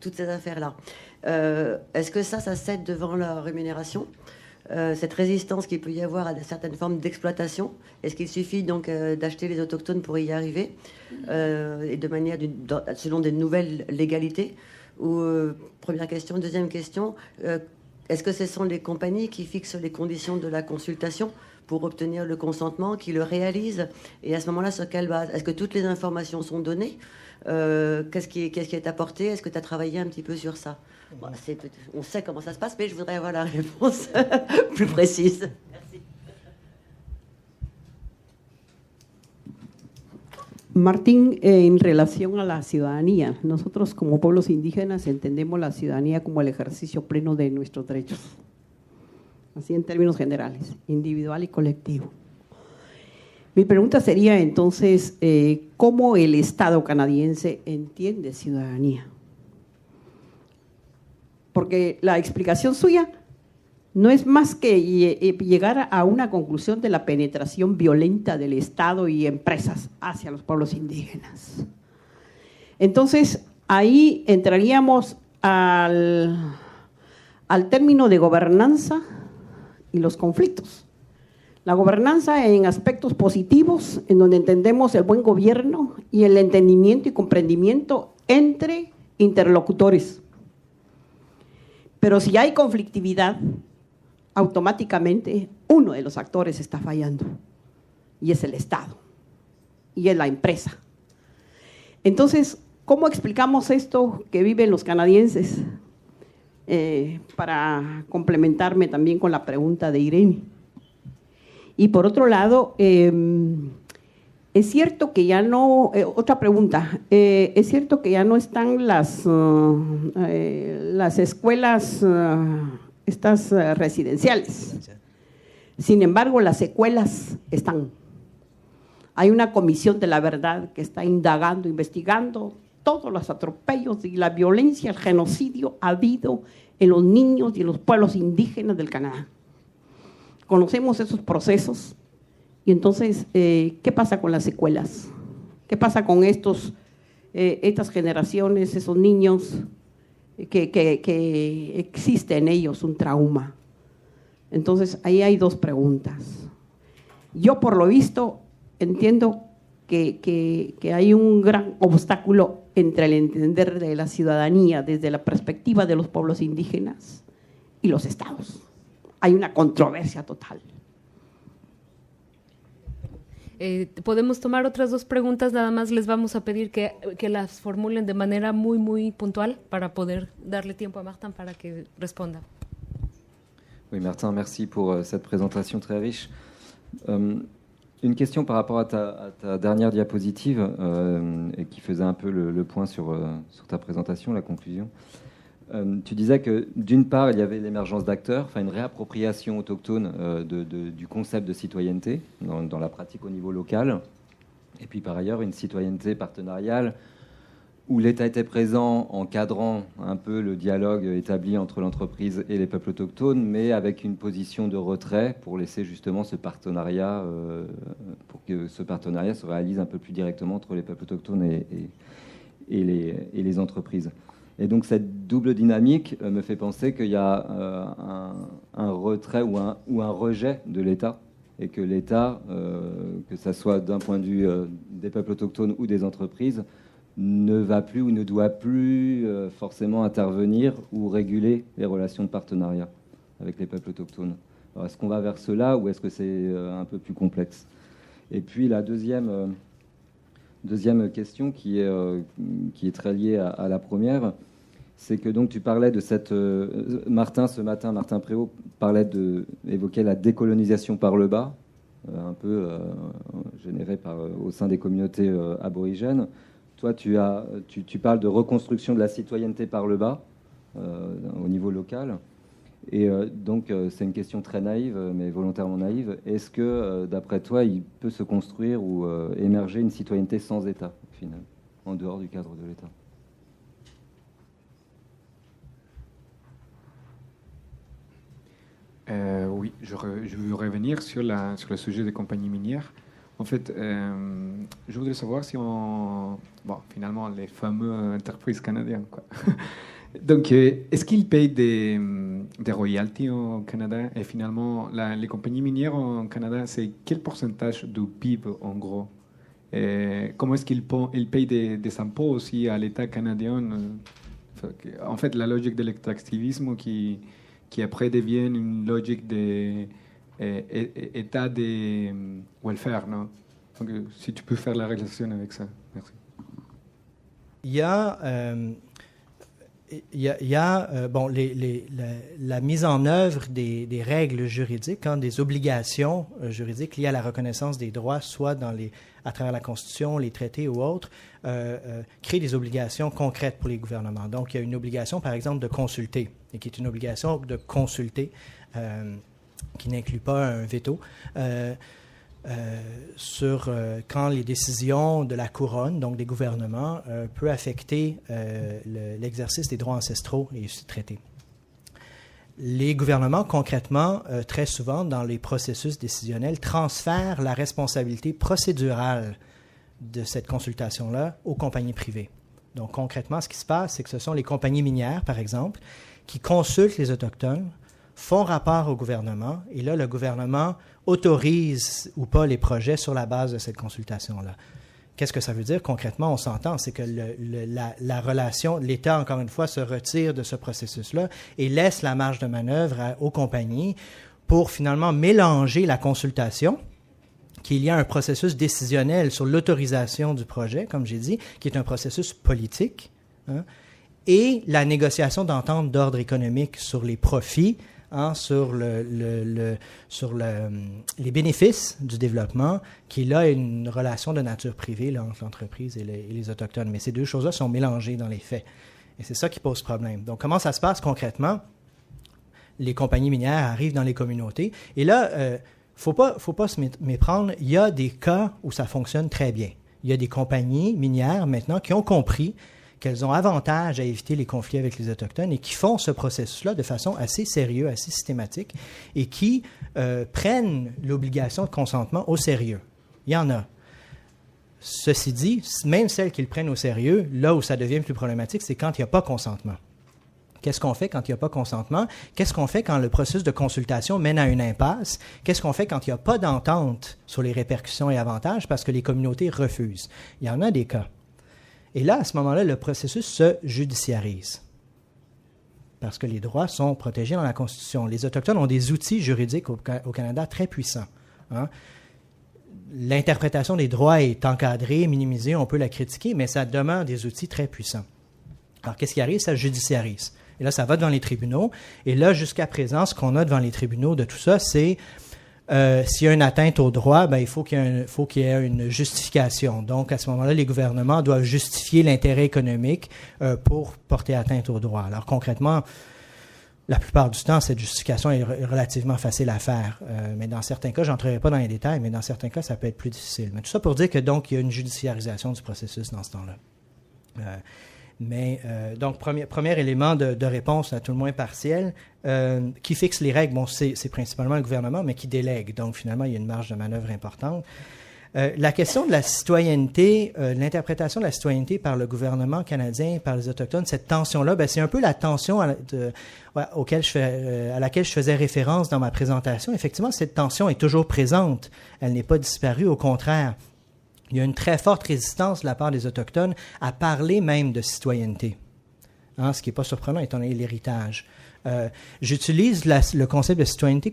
toutes ces affaires-là. Est-ce que ça cède devant la rémunération? Cette résistance qu'il peut y avoir à certaines formes d'exploitation. Est-ce qu'il suffit donc d'acheter les autochtones pour y arriver et de manière selon des nouvelles légalités? Ou première question. Deuxième question, est-ce que ce sont les compagnies qui fixent les conditions de la consultation pour obtenir le consentement, qui le réalisent? Et à ce moment-là, sur quelle base? Est-ce que toutes les informations sont données? Qu'est-ce qui est apporté? Est-ce que tu as travaillé un petit peu sur ça? Bon, on sait comment ça se passe, mais je voudrais avoir la réponse plus précise. Merci. Martín, en relación a la ciudadanía, nosotros como pueblos indígenas entendemos la ciudadanía como el ejercicio pleno de nuestros derechos, así en términos generales, individual y colectivo. Mi pregunta sería entonces, ¿cómo el Estado canadiense entiende ciudadanía? Porque la explicación suya no es más que llegar a una conclusión de la penetración violenta del Estado y empresas hacia los pueblos indígenas. Entonces, ahí entraríamos al término de gobernanza y los conflictos. La gobernanza en aspectos positivos, en donde entendemos el buen gobierno y el entendimiento y comprendimiento entre interlocutores. Pero si hay conflictividad, automáticamente uno de los actores está fallando, y es el Estado, y es la empresa. Entonces, ¿cómo explicamos esto que viven los canadienses? Para complementarme también con la pregunta de Irene. Y por otro lado, es cierto que ya no, otra pregunta, es cierto que ya no están las escuelas estas residenciales. Sin embargo, las secuelas están. Hay una comisión de la verdad que está indagando, investigando todos los atropellos y la violencia, el genocidio habido en los niños y en los pueblos indígenas del Canadá. Conocemos esos procesos y entonces, ¿qué pasa con las secuelas? ¿Qué pasa con estas generaciones, esos niños que existe en ellos un trauma? Entonces, ahí hay dos preguntas. Yo, por lo visto, entiendo que hay un gran obstáculo entre el entender de la ciudadanía desde la perspectiva de los pueblos indígenas y los estados. Hay una controversia total. Podemos tomar otras dos preguntas, nada más les vamos a pedir que las formulen de manera muy, muy puntual para poder darle tiempo a Martin para que responda. Oui, Martin, merci pour cette présentation très riche. Une question par rapport à ta dernière diapositive et qui faisait un peu le point sur ta présentation, la conclusion. Tu disais que d'une part, il y avait l'émergence d'acteurs, enfin une réappropriation autochtone du concept de citoyenneté dans la pratique au niveau local, et puis par ailleurs une citoyenneté partenariale où l'État était présent encadrant un peu le dialogue établi entre l'entreprise et les peuples autochtones, mais avec une position de retrait pour laisser justement ce partenariat, pour que ce partenariat se réalise un peu plus directement entre les peuples autochtones et les entreprises. Et donc cette double dynamique me fait penser qu'il y a un retrait ou un rejet de l'État, et que l'État, que ça soit d'un point de vue des peuples autochtones ou des entreprises, ne va plus ou ne doit plus forcément intervenir ou réguler les relations de partenariat avec les peuples autochtones. Alors, est-ce qu'on va vers cela ou est-ce que c'est un peu plus complexe? Et puis la deuxième question qui est très liée à la première, c'est que donc tu parlais de cette... Martin Préau évoquait la décolonisation par le bas, un peu générée au sein des communautés aborigènes. Toi, tu parles de reconstruction de la citoyenneté par le bas, au niveau local. Et donc, c'est une question très naïve, mais volontairement naïve. Est-ce que, d'après toi, il peut se construire ou émerger une citoyenneté sans État, au final, en dehors du cadre de l'État? Oui, je veux revenir sur le sujet des compagnies minières. En fait, je voudrais savoir si finalement, les fameux entreprises canadiennes, quoi. Donc, est-ce qu'ils payent des royalties au Canada? Et finalement, les compagnies minières au Canada, c'est quel pourcentage du PIB, en gros? Et comment est-ce qu'ils payent des impôts aussi à l'État canadien? En fait, la logique de l'extractivisme qui après devient une logique d'état de welfare, non? Donc, si tu peux faire la relation avec ça. Merci. Il y a, la mise en œuvre des règles juridiques, des obligations juridiques liées à la reconnaissance des droits, soit à travers la Constitution, les traités ou autres, crée des obligations concrètes pour les gouvernements. Donc, il y a une obligation, par exemple, de consulter, et qui est une obligation de consulter, qui n'inclut pas un veto, sur quand les décisions de la couronne, donc des gouvernements, peut affecter l'exercice des droits ancestraux et traités. Les gouvernements, concrètement, très souvent, dans les processus décisionnels, transfèrent la responsabilité procédurale de cette consultation-là aux compagnies privées. Donc, concrètement, ce qui se passe, c'est que ce sont les compagnies minières, par exemple, qui consultent les Autochtones, font rapport au gouvernement, et là, le gouvernement autorise ou pas les projets sur la base de cette consultation-là. Qu'est-ce que ça veut dire? Concrètement, on s'entend, c'est que la relation, l'État, encore une fois, se retire de ce processus-là et laisse la marge de manœuvre aux compagnies pour finalement mélanger la consultation, qu'il y a un processus décisionnel sur l'autorisation du projet, comme j'ai dit, qui est un processus politique, et la négociation d'entente d'ordre économique sur les profits, sur les bénéfices du développement, qui là est une relation de nature privée là, entre l'entreprise et les Autochtones. Mais ces deux choses-là sont mélangées dans les faits. Et c'est ça qui pose problème. Donc, comment ça se passe concrètement? Les compagnies minières arrivent dans les communautés. Et là, faut pas se méprendre. Il y a des cas où ça fonctionne très bien. Il y a des compagnies minières maintenant qui ont compris qu'elles ont avantage à éviter les conflits avec les Autochtones et qui font ce processus-là de façon assez sérieuse, assez systématique, et qui prennent l'obligation de consentement au sérieux. Il y en a. Ceci dit, même celles qui le prennent au sérieux, là où ça devient plus problématique, c'est quand il n'y a pas consentement. Qu'est-ce qu'on fait quand il n'y a pas consentement? Qu'est-ce qu'on fait quand le processus de consultation mène à une impasse? Qu'est-ce qu'on fait quand il n'y a pas d'entente sur les répercussions et avantages parce que les communautés refusent? Il y en a des cas. Et là, à ce moment-là, le processus se judiciarise parce que les droits sont protégés dans la Constitution. Les Autochtones ont des outils juridiques au Canada très puissants. L'interprétation des droits est encadrée, minimisée, on peut la critiquer, mais ça demeure des outils très puissants. Alors, qu'est-ce qui arrive? Ça judiciarise. Et là, ça va devant les tribunaux. Et là, jusqu'à présent, ce qu'on a devant les tribunaux de tout ça, c'est s'il y a une atteinte au droit, il faut qu'il y ait une justification. Donc, à ce moment-là, les gouvernements doivent justifier l'intérêt économique pour porter atteinte au droit. Alors, concrètement, la plupart du temps, cette justification est relativement facile à faire. Mais dans certains cas, je n'entrerai pas dans les détails, mais dans certains cas, ça peut être plus difficile. Mais tout ça pour dire que, donc, il y a une judiciarisation du processus dans ce temps-là. Donc, premier élément de réponse, à tout le moins partiel, qui fixe les règles, c'est principalement le gouvernement, mais qui délègue. Donc, finalement, il y a une marge de manœuvre importante. La question de la citoyenneté, l'interprétation de la citoyenneté par le gouvernement canadien, par les Autochtones, cette tension-là, c'est un peu la tension à laquelle je faisais référence dans ma présentation. Effectivement, cette tension est toujours présente. Elle n'est pas disparue, au contraire. Il y a une très forte résistance de la part des Autochtones à parler même de citoyenneté, ce qui n'est pas surprenant étant donné l'héritage. J'utilise le concept de citoyenneté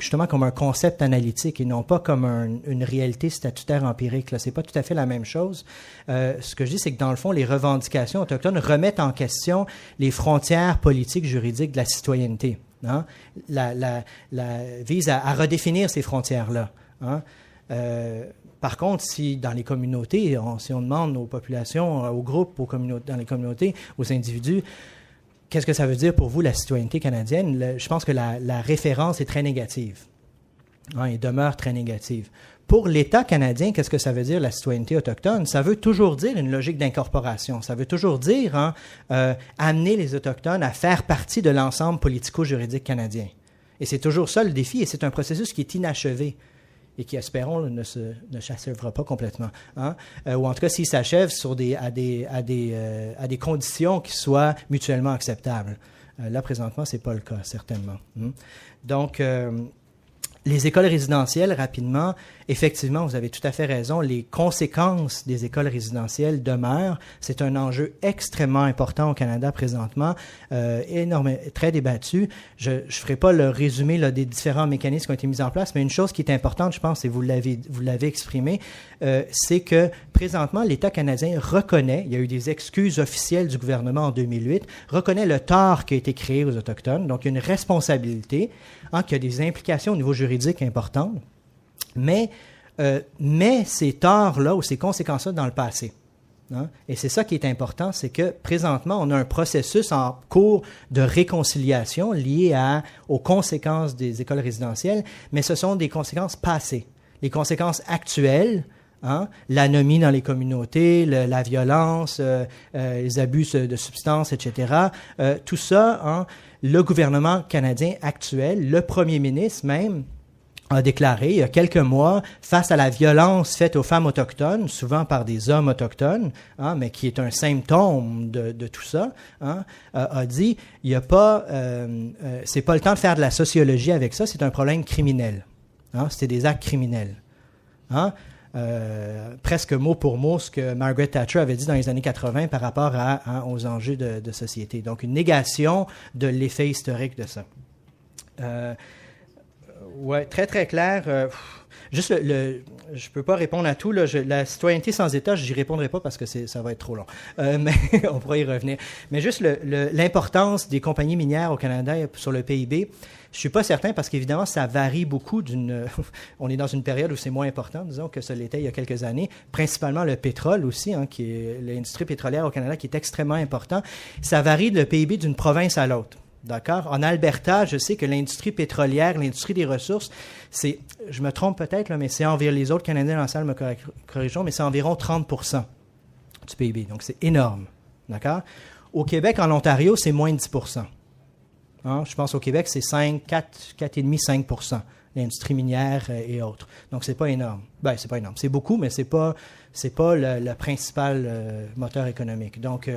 justement comme un concept analytique et non pas comme une réalité statutaire empirique. Ce n'est pas tout à fait la même chose. Ce que je dis, c'est que dans le fond, les revendications autochtones remettent en question les frontières politiques, juridiques de la citoyenneté. Visent à redéfinir ces frontières-là. Par contre, si dans les communautés, si on demande aux populations, aux groupes, dans les communautés, aux individus, qu'est-ce que ça veut dire pour vous, la citoyenneté canadienne? Je pense que la référence est très négative. Et demeure très négative. Pour l'État canadien, qu'est-ce que ça veut dire, la citoyenneté autochtone? Ça veut toujours dire une logique d'incorporation. Ça veut toujours dire amener les Autochtones à faire partie de l'ensemble politico-juridique canadien. Et c'est toujours ça le défi, et c'est un processus qui est inachevé et qui, espérons, ne s'achèvera pas complètement. Ou en tout cas, s'il s'achève à des conditions qui soient mutuellement acceptables. Là, présentement, ce n'est pas le cas, certainement. Donc, les écoles résidentielles, rapidement, effectivement, vous avez tout à fait raison, les conséquences des écoles résidentielles demeurent. C'est un enjeu extrêmement important au Canada présentement, très débattu. Je ne ferai pas le résumé là, des différents mécanismes qui ont été mis en place, mais une chose qui est importante, je pense, et vous l'avez exprimé, c'est que présentement, l'État canadien reconnaît, il y a eu des excuses officielles du gouvernement en 2008, reconnaît le tort qui a été créé aux Autochtones, donc il y a une responsabilité, qui a des implications au niveau juridique importantes, mais ces torts-là ou ces conséquences-là dans le passé. Et c'est ça qui est important, c'est que présentement, on a un processus en cours de réconciliation lié aux conséquences des écoles résidentielles, mais ce sont des conséquences passées. Les conséquences actuelles, l'anomie dans les communautés, la violence, les abus de substances, etc., tout ça, le gouvernement canadien actuel, le premier ministre même, a déclaré il y a quelques mois, face à la violence faite aux femmes autochtones, souvent par des hommes autochtones, mais qui est un symptôme de tout ça, a dit, il y a pas, c'est pas le temps de faire de la sociologie avec ça, c'est un problème criminel. C'est des actes criminels. Presque mot pour mot ce que Margaret Thatcher avait dit dans les années 80 par rapport aux enjeux de société. Donc, une négation de l'effet historique de ça. Oui, très, très clair. Juste, je ne peux pas répondre à tout. Là, la citoyenneté sans État, je n'y répondrai pas parce que ça va être trop long. Mais on pourra y revenir. Mais juste l'importance des compagnies minières au Canada sur le PIB, je ne suis pas certain parce qu'évidemment, ça varie beaucoup on est dans une période où c'est moins important, disons, que ça l'était il y a quelques années. Principalement le pétrole aussi, qui est l'industrie pétrolière au Canada qui est extrêmement important. Ça varie le PIB d'une province à l'autre. D'accord? En Alberta, je sais que l'industrie pétrolière, l'industrie des ressources, je me trompe peut-être, là, mais c'est environ, les autres Canadiens dans la salle me corrigeront, mais c'est environ 30% du PIB. Donc, c'est énorme. D'accord? Au Québec, en Ontario, c'est moins de 10%. Je pense au Québec, c'est 4,5-5%, l'industrie minière et autres. Donc, c'est pas énorme. Ben, c'est pas énorme. C'est beaucoup, mais c'est pas le principal moteur économique. Donc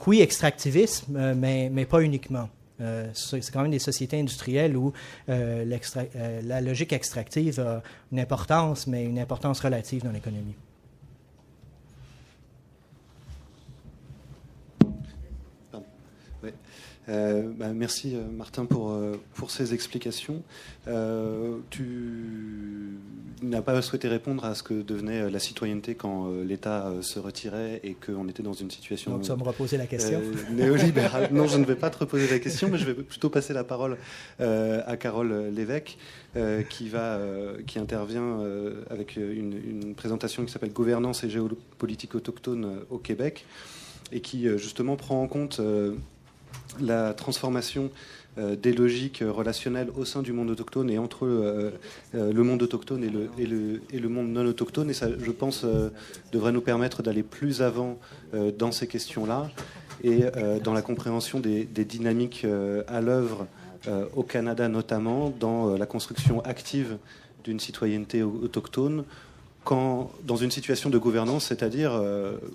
oui, extractivisme, mais pas uniquement. C'est quand même des sociétés industrielles où la logique extractive a une importance, mais une importance relative dans l'économie. Merci Martin pour ces explications. Tu n'as pas souhaité répondre à ce que devenait la citoyenneté quand l'État se retirait et qu'on était dans une situation... Donc ça me reposer la question. Néolibérale. Non, je ne vais pas te reposer la question, mais je vais plutôt passer la parole à Carole Lévesque qui intervient avec une présentation qui s'appelle « Gouvernance et géopolitique autochtone au Québec » et qui justement prend en compte... la transformation des logiques relationnelles au sein du monde autochtone et entre le monde autochtone et le monde non autochtone. Et ça, je pense, devrait nous permettre d'aller plus avant dans ces questions-là et dans la compréhension des dynamiques à l'œuvre au Canada, notamment dans la construction active d'une citoyenneté autochtone, dans une situation de gouvernance, c'est-à-dire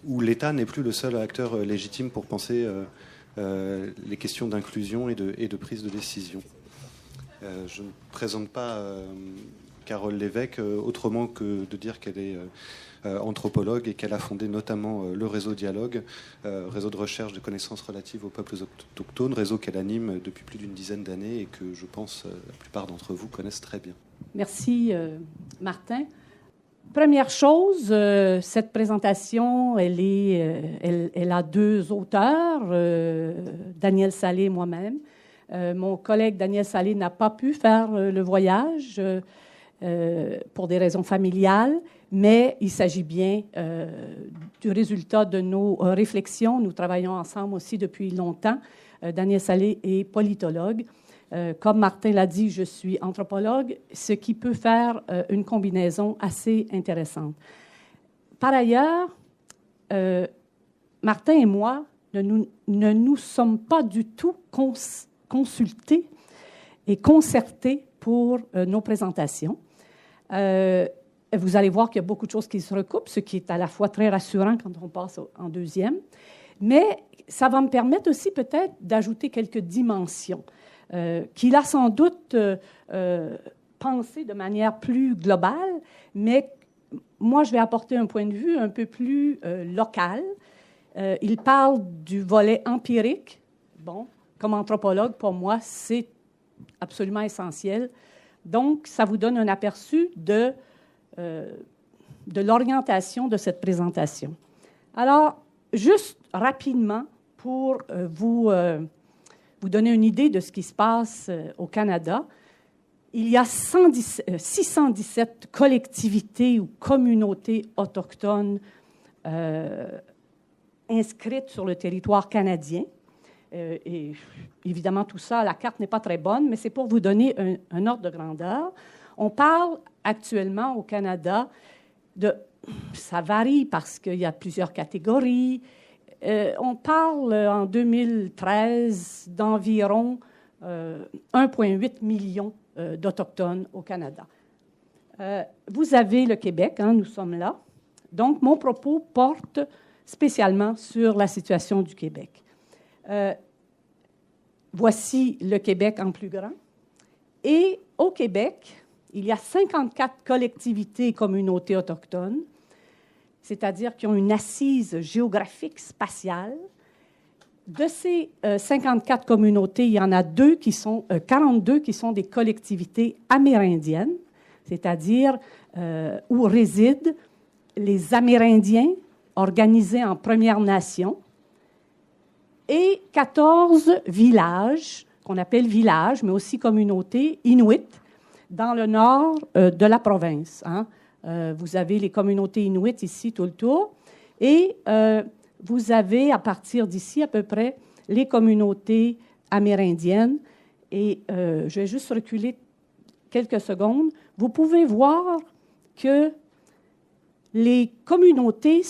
où l'État n'est plus le seul acteur légitime pour penser... les questions d'inclusion et de prise de décision. Je ne présente pas Carole Lévesque autrement que de dire qu'elle est anthropologue et qu'elle a fondé notamment le réseau Dialogue, réseau de recherche de connaissances relatives aux peuples autochtones, réseau qu'elle anime depuis plus d'une dizaine d'années et que je pense la plupart d'entre vous connaissent très bien. Merci Martin. Première chose, cette présentation, elle a deux auteurs, Daniel Salé et moi-même. Mon collègue Daniel Salé n'a pas pu faire le voyage pour des raisons familiales, mais il s'agit bien du résultat de nos réflexions. Nous travaillons ensemble aussi depuis longtemps Daniel Salé est politologue. Comme Martin l'a dit, je suis anthropologue, ce qui peut faire une combinaison assez intéressante. Par ailleurs, Martin et moi ne nous sommes pas du tout consultés et concertés pour nos présentations. Vous allez voir qu'il y a beaucoup de choses qui se recoupent, ce qui est à la fois très rassurant quand on passe en deuxième, mais ça va me permettre aussi peut-être d'ajouter quelques dimensions qu'il a sans doute pensées de manière plus globale, mais moi, je vais apporter un point de vue un peu plus local. Il parle du volet empirique. Bon, comme anthropologue, pour moi, c'est absolument essentiel. Donc, ça vous donne un aperçu de l'orientation de cette présentation. Alors, juste rapidement, pour vous donner une idée de ce qui se passe au Canada, il y a 617 collectivités ou communautés autochtones inscrites sur le territoire canadien. Et évidemment, tout ça, la carte n'est pas très bonne, mais c'est pour vous donner un ordre de grandeur. On parle actuellement au Canada ça varie parce qu'il y a plusieurs catégories. On parle en 2013 d'environ 1,8 million d'Autochtones au Canada. Vous avez le Québec, hein, nous sommes là. Donc, mon propos porte spécialement sur la situation du Québec. Voici le Québec en plus grand. Et au Québec, il y a 54 collectivités et communautés autochtones, c'est-à-dire qui ont une assise géographique spatiale. De ces 54 communautés, il y en a 42 qui sont des collectivités amérindiennes, c'est-à-dire où résident les Amérindiens organisés en Premières Nations, et 14 villages, qu'on appelle villages, mais aussi communautés inuites, dans le nord de la province. Hein. Vous avez les communautés inuites ici tout le tour, et vous avez, à partir d'ici, à peu près, les communautés amérindiennes. Et je vais juste reculer quelques secondes. Vous pouvez voir que les communautés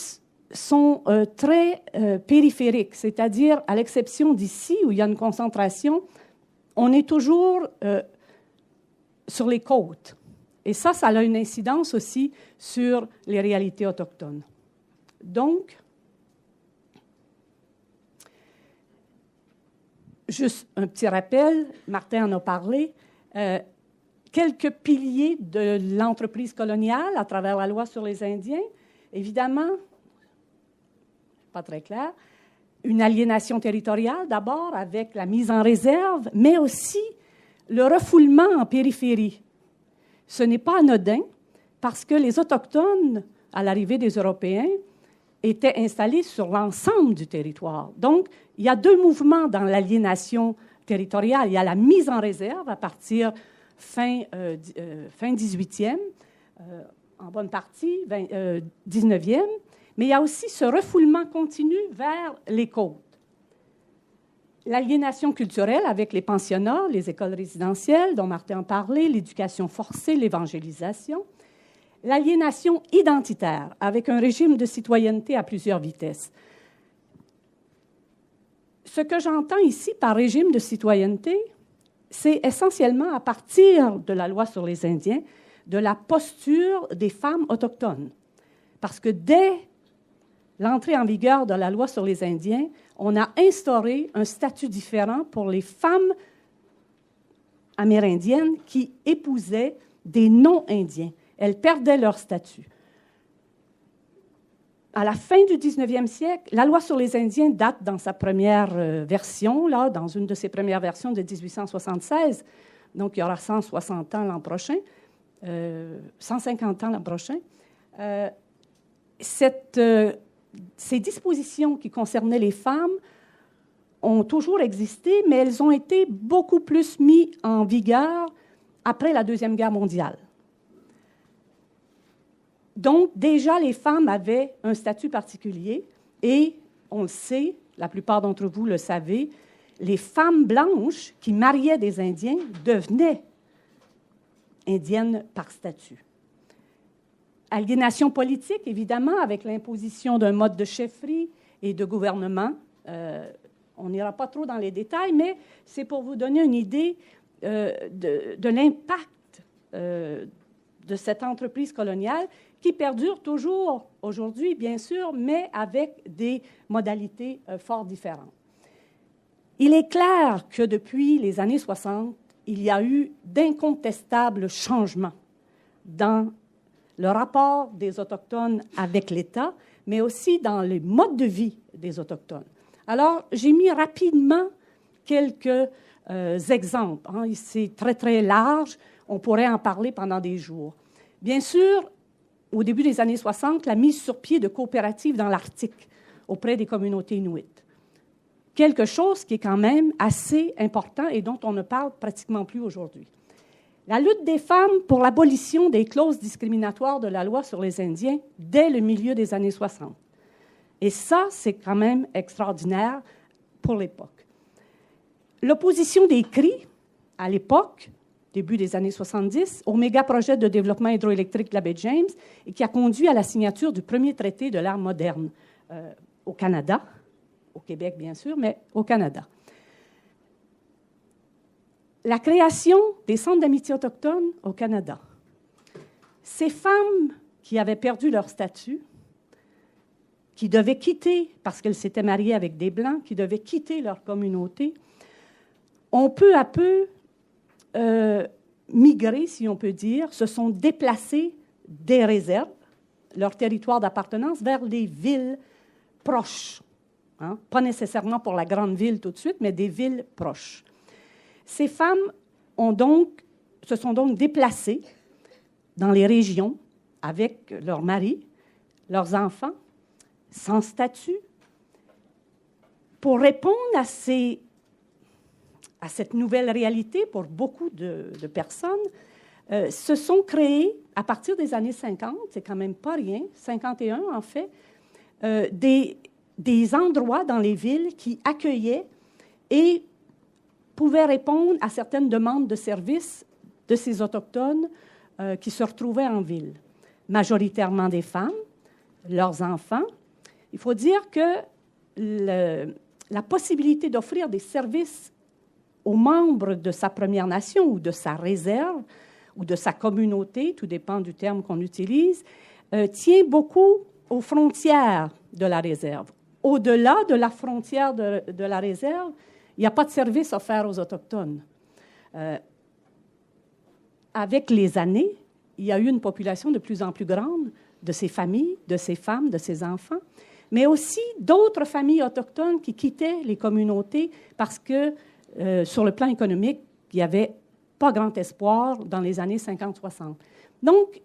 sont très périphériques, c'est-à-dire, à l'exception d'ici, où il y a une concentration, on est toujours sur les côtes. Et ça a une incidence aussi sur les réalités autochtones. Donc, juste un petit rappel, Martin en a parlé, quelques piliers de l'entreprise coloniale à travers la loi sur les Indiens. Évidemment, pas très clair, une aliénation territoriale d'abord avec la mise en réserve, mais aussi le refoulement en périphérie. Ce n'est pas anodin parce que les Autochtones, à l'arrivée des Européens, étaient installés sur l'ensemble du territoire. Donc, il y a deux mouvements dans l'aliénation territoriale. Il y a la mise en réserve à partir fin 18e, en bonne partie 19e, mais il y a aussi ce refoulement continu vers les côtes. L'aliénation culturelle avec les pensionnats, les écoles résidentielles dont Martin a parlé, l'éducation forcée, l'évangélisation. L'aliénation identitaire avec un régime de citoyenneté à plusieurs vitesses. Ce que j'entends ici par régime de citoyenneté, c'est essentiellement à partir de la loi sur les Indiens, de la posture des femmes autochtones. Parce que dès l'entrée en vigueur de la loi sur les Indiens, on a instauré un statut différent pour les femmes amérindiennes qui épousaient des non-indiens. Elles perdaient leur statut. À la fin du 19e siècle, la loi sur les Indiens date dans sa première version, là, dans une de ses premières versions de 1876. Donc, il y aura 160 ans l'an prochain, 150 ans l'an prochain. Ces dispositions qui concernaient les femmes ont toujours existé, mais elles ont été beaucoup plus mises en vigueur après la Deuxième Guerre mondiale. Donc, déjà, les femmes avaient un statut particulier et, on le sait, la plupart d'entre vous le savez, les femmes blanches qui mariaient des Indiens devenaient indiennes par statut. Aliénation politique, évidemment, avec l'imposition d'un mode de chefferie et de gouvernement. On n'ira pas trop dans les détails, mais c'est pour vous donner une idée de l'impact de cette entreprise coloniale qui perdure toujours aujourd'hui, bien sûr, mais avec des modalités fort différentes. Il est clair que depuis les années 60, il y a eu d'incontestables changements dans le rapport des Autochtones avec l'État, mais aussi dans les modes de vie des Autochtones. Alors, j'ai mis rapidement quelques exemples. Hein. C'est très, très large. On pourrait en parler pendant des jours. Bien sûr, au début des années 60, la mise sur pied de coopératives dans l'Arctique auprès des communautés inuites. Quelque chose qui est quand même assez important et dont on ne parle pratiquement plus aujourd'hui. La lutte des femmes pour l'abolition des clauses discriminatoires de la loi sur les Indiens dès le milieu des années 60. Et ça, c'est quand même extraordinaire pour l'époque. L'opposition des Cris, à l'époque, début des années 70, au méga-projet de développement hydroélectrique de la baie James, et qui a conduit à la signature du premier traité de l'ère moderne au Canada, au Québec bien sûr, mais au Canada. La création des centres d'amitié autochtones au Canada. Ces femmes qui avaient perdu leur statut, qui devaient quitter, parce qu'elles s'étaient mariées avec des Blancs, qui devaient quitter leur communauté, ont peu à peu migré, si on peut dire, se sont déplacées des réserves, leur territoire d'appartenance, vers les villes proches. Hein? Pas nécessairement pour la grande ville tout de suite, mais des villes proches. Ces femmes se sont donc déplacées dans les régions avec leurs maris, leurs enfants, sans statut, pour répondre à cette nouvelle réalité pour beaucoup de personnes, se sont créés, à partir des années 50, c'est quand même pas rien, 51 en fait, des endroits dans les villes qui accueillaient et pouvaient répondre à certaines demandes de services de ces Autochtones qui se retrouvaient en ville. Majoritairement des femmes, leurs enfants. Il faut dire que la possibilité d'offrir des services aux membres de sa Première Nation ou de sa réserve ou de sa communauté, tout dépend du terme qu'on utilise, tient beaucoup aux frontières de la réserve. Au-delà de la frontière de la réserve, il n'y a pas de service offert aux Autochtones. Avec les années, il y a eu une population de plus en plus grande de ces familles, de ces femmes, de ces enfants, mais aussi d'autres familles autochtones qui quittaient les communautés parce que, sur le plan économique, il n'y avait pas grand espoir dans les années 50-60. Donc,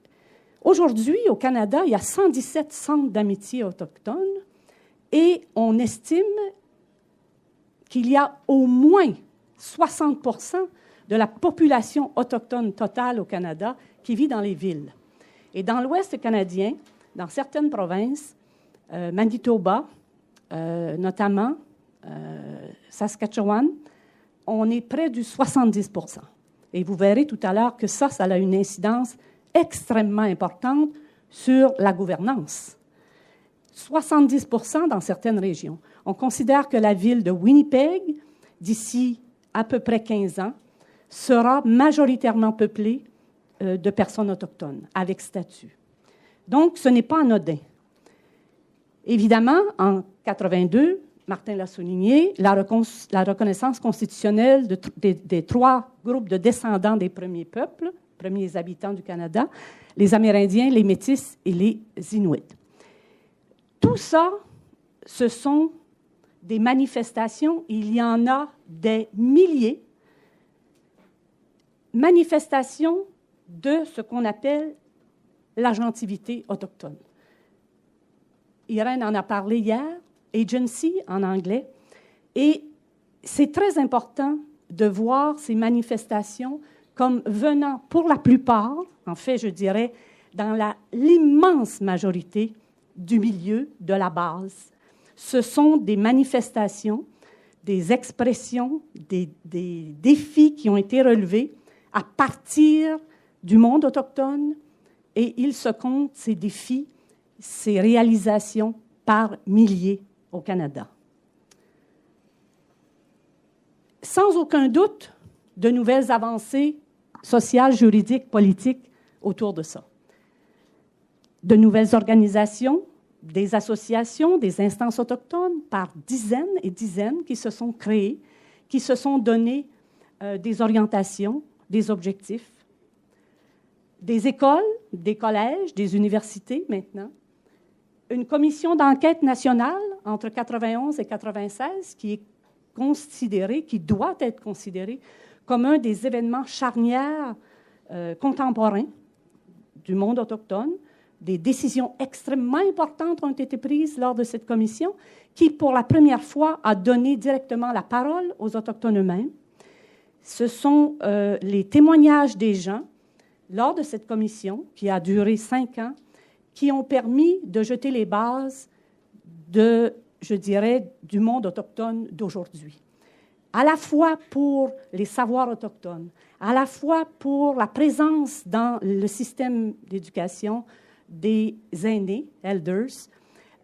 aujourd'hui, au Canada, il y a 117 centres d'amitié autochtones et on estime qu'il y a au moins 60% de la population autochtone totale au Canada qui vit dans les villes. Et dans l'Ouest canadien, dans certaines provinces, Manitoba, notamment Saskatchewan, on est près du 70%. Et vous verrez tout à l'heure que ça a une incidence extrêmement importante sur la gouvernance. 70% dans certaines régions. On considère que la ville de Winnipeg, d'ici à peu près 15 ans, sera majoritairement peuplée de personnes autochtones, avec statut. Donc, ce n'est pas anodin. Évidemment, en 82, Martin l'a souligné, la reconnaissance constitutionnelle des 3 groupes de descendants des premiers peuples, premiers habitants du Canada, les Amérindiens, les Métis et les Inuits. Tout ça, ce sont des manifestations, il y en a des milliers, manifestations de ce qu'on appelle l'agentivité autochtone. Irène en a parlé hier, agency en anglais, et c'est très important de voir ces manifestations comme venant pour la plupart, en fait je dirais, dans l'immense majorité du milieu, de la base. Ce sont des manifestations des expressions, des défis qui ont été relevés à partir du monde autochtone, et ils se comptent, ces défis, ces réalisations, par milliers au Canada. Sans aucun doute, de nouvelles avancées sociales, juridiques, politiques autour de ça. De nouvelles organisations, des associations, des instances autochtones, par dizaines et dizaines qui se sont créées, qui se sont données des orientations, des objectifs. Des écoles, des collèges, des universités maintenant. Une commission d'enquête nationale entre 91 et 96 qui est considérée, qui doit être considérée comme un des événements charnières contemporains du monde autochtone. Des décisions extrêmement importantes ont été prises lors de cette commission qui, pour la première fois, a donné directement la parole aux Autochtones eux-mêmes. Ce sont les témoignages des gens lors de cette commission, qui a duré 5 ans, qui ont permis de jeter les bases de, je dirais, du monde autochtone d'aujourd'hui. À la fois pour les savoirs autochtones, à la fois pour la présence dans le système d'éducation des aînés, elders,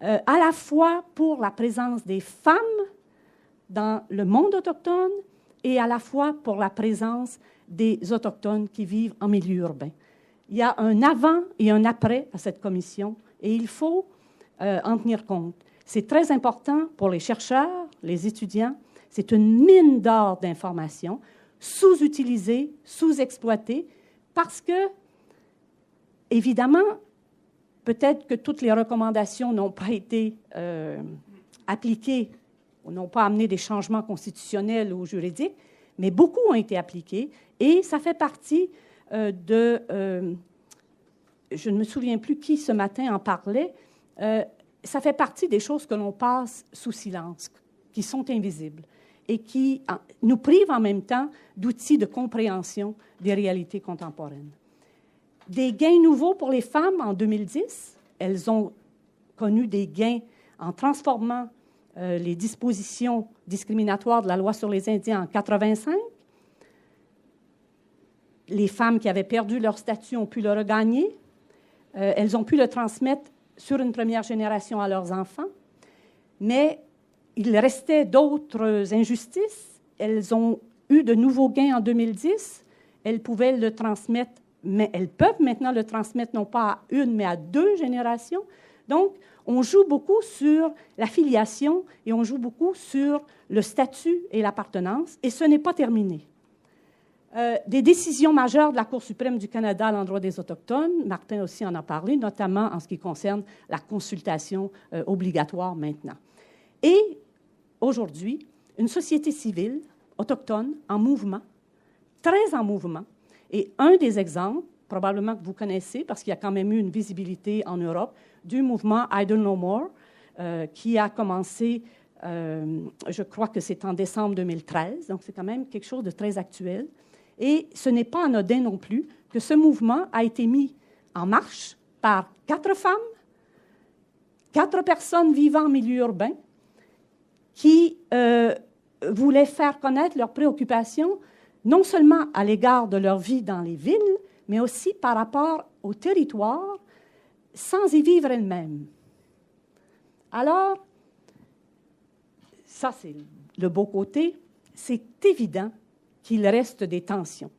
à la fois pour la présence des femmes dans le monde autochtone et à la fois pour la présence des Autochtones qui vivent en milieu urbain. Il y a un avant et un après à cette commission et il faut en tenir compte. C'est très important pour les chercheurs, les étudiants. C'est une mine d'or d'informations sous-utilisée, sous-exploitée parce que, évidemment, peut-être que toutes les recommandations n'ont pas été appliquées ou n'ont pas amené des changements constitutionnels ou juridiques, mais beaucoup ont été appliqués et ça fait partie je ne me souviens plus qui ce matin en parlait, ça fait partie des choses que l'on passe sous silence, qui sont invisibles et qui nous privent en même temps d'outils de compréhension des réalités contemporaines. Des gains nouveaux pour les femmes en 2010. Elles ont connu des gains en transformant les dispositions discriminatoires de la loi sur les Indiens en 85. Les femmes qui avaient perdu leur statut ont pu le regagner. Elles ont pu le transmettre sur une première génération à leurs enfants. Mais il restait d'autres injustices. Elles ont eu de nouveaux gains en 2010. Elles pouvaient le transmettre, mais elles peuvent maintenant le transmettre non pas à une, mais à 2 générations. Donc, on joue beaucoup sur la filiation et on joue beaucoup sur le statut et l'appartenance, et ce n'est pas terminé. Des décisions majeures de la Cour suprême du Canada à l'endroit des Autochtones, Martin aussi en a parlé, notamment en ce qui concerne la consultation obligatoire maintenant. Et aujourd'hui, une société civile autochtone en mouvement, très en mouvement, et un des exemples, probablement que vous connaissez, parce qu'il y a quand même eu une visibilité en Europe, du mouvement Idle No More, qui a commencé, je crois que c'est en décembre 2013, donc c'est quand même quelque chose de très actuel. Et ce n'est pas anodin non plus que ce mouvement a été mis en marche par 4 femmes, 4 personnes vivant en milieu urbain, qui voulaient faire connaître leurs préoccupations, non seulement à l'égard de leur vie dans les villes, mais aussi par rapport au territoire, sans y vivre elles-mêmes. Alors, ça c'est le beau côté, c'est évident qu'il reste des tensions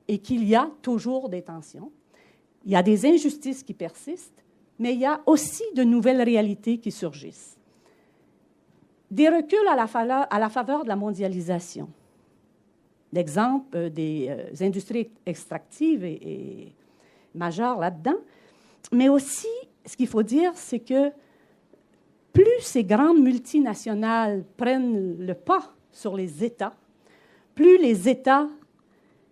et qu'il y a toujours des tensions. Il y a des injustices qui persistent, mais il y a aussi de nouvelles réalités qui surgissent. Des reculs à la faveur de la mondialisation. L'exemple des industries extractives est majeur là-dedans. Mais aussi, ce qu'il faut dire, c'est que plus ces grandes multinationales prennent le pas sur les États, plus les États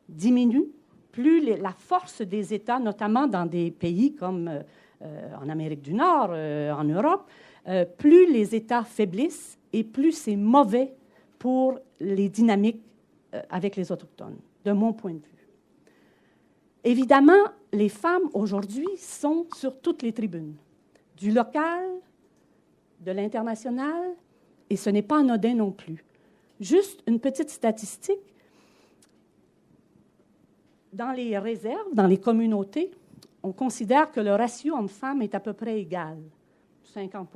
diminuent, plus la force des États, notamment dans des pays comme en Amérique du Nord, en Europe, plus les États faiblissent et plus c'est mauvais pour les dynamiques avec les Autochtones, de mon point de vue. Évidemment, les femmes aujourd'hui sont sur toutes les tribunes, du local, de l'international, et ce n'est pas anodin non plus. Juste une petite statistique. Dans les réserves, dans les communautés, on considère que le ratio homme-femme est à peu près égal. 50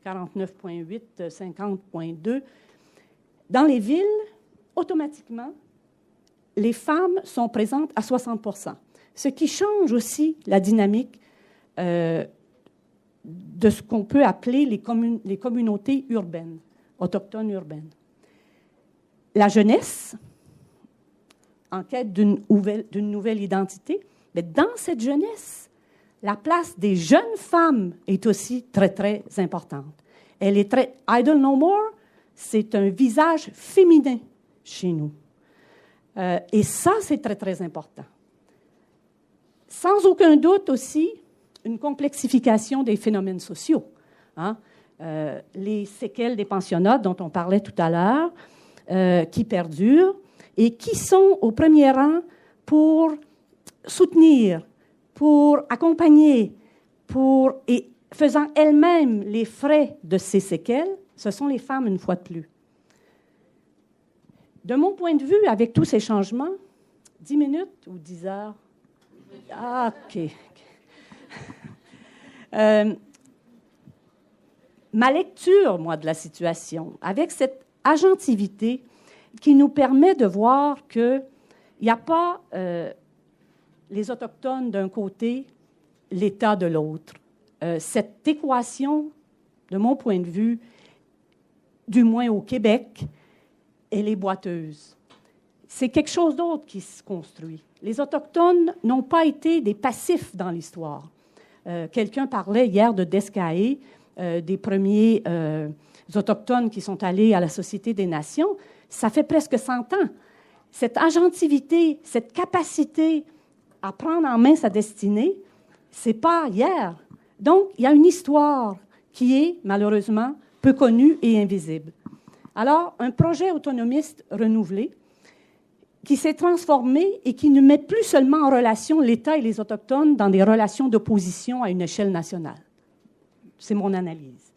49,8 50,2 Dans les villes, automatiquement, les femmes sont présentes à 60 ce qui change aussi la dynamique de ce qu'on peut appeler les communautés urbaines, autochtones urbaines. La jeunesse, en quête d'une nouvelle identité, mais dans cette jeunesse, la place des jeunes femmes est aussi très, très importante. Elle est très... Idle No More, c'est un visage féminin chez nous. Et ça, c'est très, très important. Sans aucun doute aussi, une complexification des phénomènes sociaux. Hein? Les séquelles des pensionnats dont on parlait tout à l'heure, qui perdurent et qui sont au premier rang pour soutenir, pour accompagner, et faisant elles-mêmes les frais de ces séquelles, ce sont les femmes une fois de plus. De mon point de vue, avec tous ces changements, 10 minutes ou 10 heures? Ah, OK. Ma lecture, moi, de la situation, avec cette agentivité qui nous permet de voir qu'il n'y a pas les Autochtones d'un côté, l'État de l'autre. Cette équation, de mon point de vue, du moins au Québec, elle est boiteuse. C'est quelque chose d'autre qui se construit. Les Autochtones n'ont pas été des passifs dans l'histoire. Quelqu'un parlait hier de Descaé, des premiers Autochtones qui sont allés à la Société des Nations. Ça fait presque 100 ans. Cette agentivité, cette capacité à prendre en main sa destinée, c'est pas hier. Donc, il y a une histoire qui est, malheureusement, peu connue et invisible. Alors, un projet autonomiste renouvelé qui s'est transformé et qui ne met plus seulement en relation l'État et les Autochtones dans des relations d'opposition à une échelle nationale. C'est mon analyse.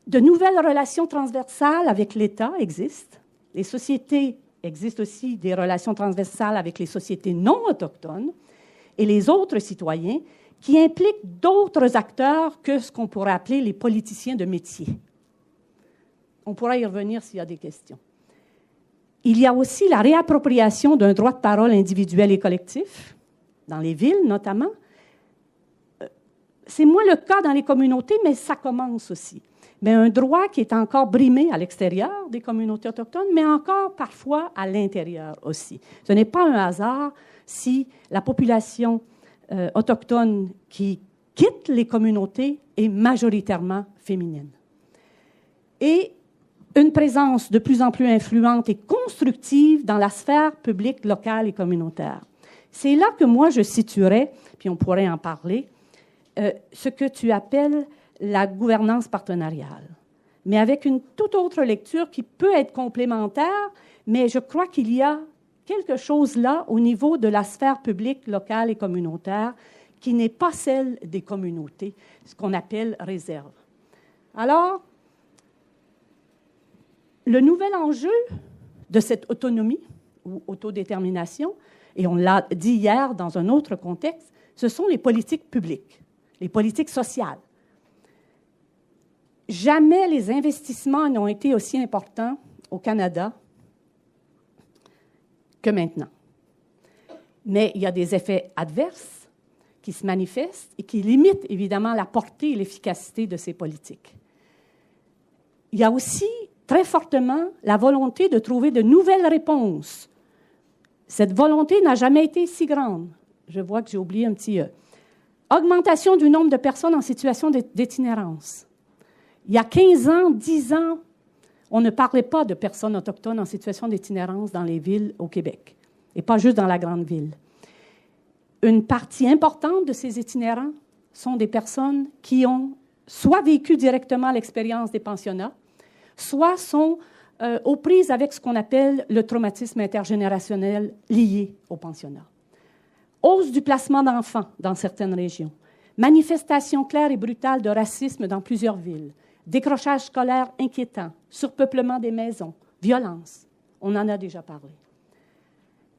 De nouvelles relations transversales avec l'État existent. Les sociétés existent aussi des relations transversales avec les sociétés non autochtones et les autres citoyens qui impliquent d'autres acteurs que ce qu'on pourrait appeler les politiciens de métier. On pourra y revenir s'il y a des questions. Il y a aussi la réappropriation d'un droit de parole individuel et collectif, dans les villes notamment. C'est moins le cas dans les communautés, mais ça commence aussi. Mais un droit qui est encore brimé à l'extérieur des communautés autochtones, mais encore parfois à l'intérieur aussi. Ce n'est pas un hasard si la population autochtone qui quitte les communautés est majoritairement féminine. Et une présence de plus en plus influente et constructive dans la sphère publique, locale et communautaire. C'est là que moi je situerais, puis on pourrait en parler, ce que tu appelles la gouvernance partenariale, mais avec une toute autre lecture qui peut être complémentaire, mais je crois qu'il y a quelque chose là au niveau de la sphère publique, locale et communautaire qui n'est pas celle des communautés, ce qu'on appelle réserve. Alors, le nouvel enjeu de cette autonomie ou autodétermination, et on l'a dit hier dans un autre contexte, ce sont les politiques publiques, les politiques sociales. Jamais les investissements n'ont été aussi importants au Canada que maintenant. Mais il y a des effets adverses qui se manifestent et qui limitent évidemment la portée et l'efficacité de ces politiques. Il y a aussi très fortement la volonté de trouver de nouvelles réponses. Cette volonté n'a jamais été si grande. Je vois que j'ai oublié un petit « Augmentation du nombre de personnes en situation d'itinérance. Il y a 15 ans, 10 ans, on ne parlait pas de personnes autochtones en situation d'itinérance dans les villes au Québec, et pas juste dans la grande ville. Une partie importante de ces itinérants sont des personnes qui ont soit vécu directement l'expérience des pensionnats, soit sont aux prises avec ce qu'on appelle le traumatisme intergénérationnel lié au pensionnat. Hausse du placement d'enfants dans certaines régions, manifestation claire et brutale de racisme dans plusieurs villes, décrochage scolaire inquiétant, surpeuplement des maisons, violence. On en a déjà parlé.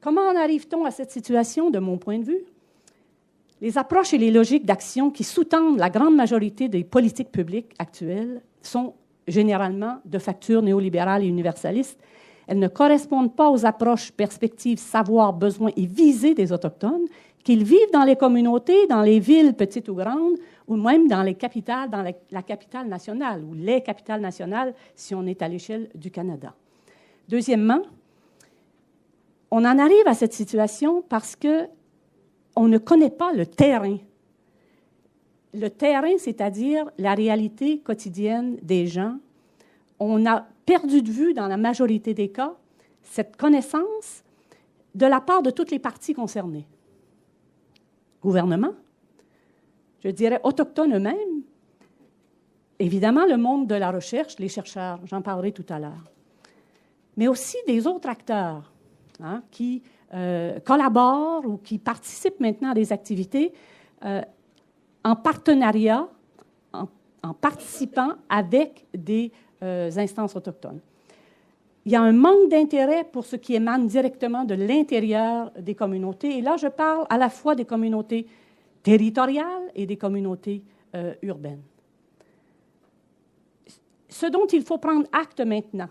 Comment en arrive-t-on à cette situation, de mon point de vue? Les approches et les logiques d'action qui sous-tendent la grande majorité des politiques publiques actuelles sont généralement de facture néolibérale et universaliste. Elles ne correspondent pas aux approches, perspectives, savoirs, besoins et visées des Autochtones, qu'ils vivent dans les communautés, dans les villes petites ou grandes, ou même dans les capitales, dans la capitale nationale, ou les capitales nationales, si on est à l'échelle du Canada. Deuxièmement, on en arrive à cette situation parce qu'on ne connaît pas le terrain. Le terrain, c'est-à-dire la réalité quotidienne des gens. On a perdu de vue, dans la majorité des cas, cette connaissance de la part de toutes les parties concernées. Gouvernement, je dirais autochtones eux-mêmes, évidemment le monde de la recherche, les chercheurs, j'en parlerai tout à l'heure, mais aussi des autres acteurs qui collaborent ou qui participent maintenant à des activités en partenariat, en participant avec des instances autochtones. Il y a un manque d'intérêt pour ce qui émane directement de l'intérieur des communautés. Et là, je parle à la fois des communautés territoriales et des communautés urbaines. Ce dont il faut prendre acte maintenant,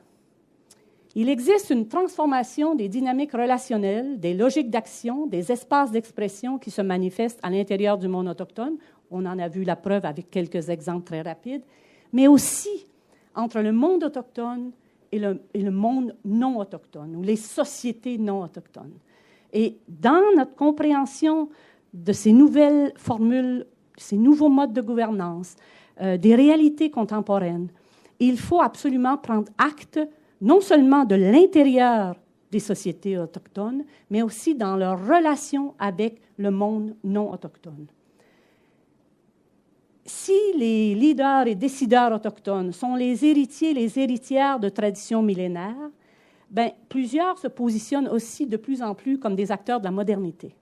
il existe une transformation des dynamiques relationnelles, des logiques d'action, des espaces d'expression qui se manifestent à l'intérieur du monde autochtone. On en a vu la preuve avec quelques exemples très rapides, mais aussi entre le monde autochtone et le monde non autochtone, ou les sociétés non autochtones. Et dans notre compréhension de ces nouvelles formules, ces nouveaux modes de gouvernance, des réalités contemporaines, il faut absolument prendre acte non seulement de l'intérieur des sociétés autochtones, mais aussi dans leur relation avec le monde non autochtone. Si les leaders et décideurs autochtones sont les héritiers, les héritières de traditions millénaires, plusieurs se positionnent aussi de plus en plus comme des acteurs de la modernité.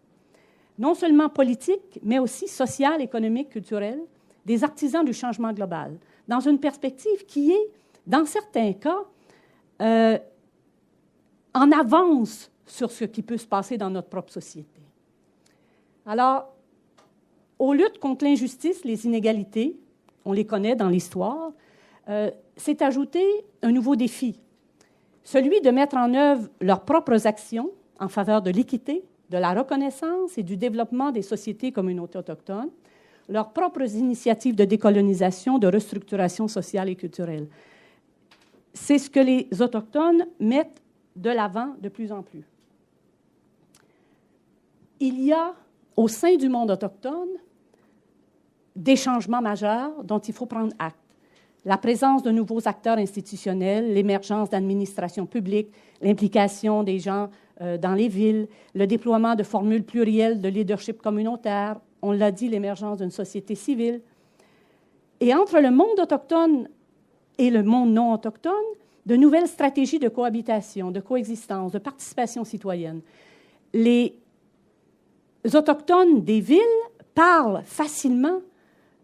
Non seulement politiques, mais aussi sociales, économiques, culturelles, des artisans du changement global, dans une perspective qui est, dans certains cas, en avance sur ce qui peut se passer dans notre propre société. Alors, aux luttes contre l'injustice, les inégalités, on les connaît dans l'histoire, s'est ajouté un nouveau défi, celui de mettre en œuvre leurs propres actions en faveur de l'équité, de la reconnaissance et du développement des sociétés et communautés autochtones, leurs propres initiatives de décolonisation, de restructuration sociale et culturelle. C'est ce que les Autochtones mettent de l'avant de plus en plus. Il y a, au sein du monde autochtone, des changements majeurs dont il faut prendre acte. La présence de nouveaux acteurs institutionnels, l'émergence d'administrations publiques, l'implication des gens dans les villes, le déploiement de formules plurielles de leadership communautaire, on l'a dit, l'émergence d'une société civile. Et entre le monde autochtone et le monde non autochtone, de nouvelles stratégies de cohabitation, de coexistence, de participation citoyenne. Les Autochtones des villes parlent facilement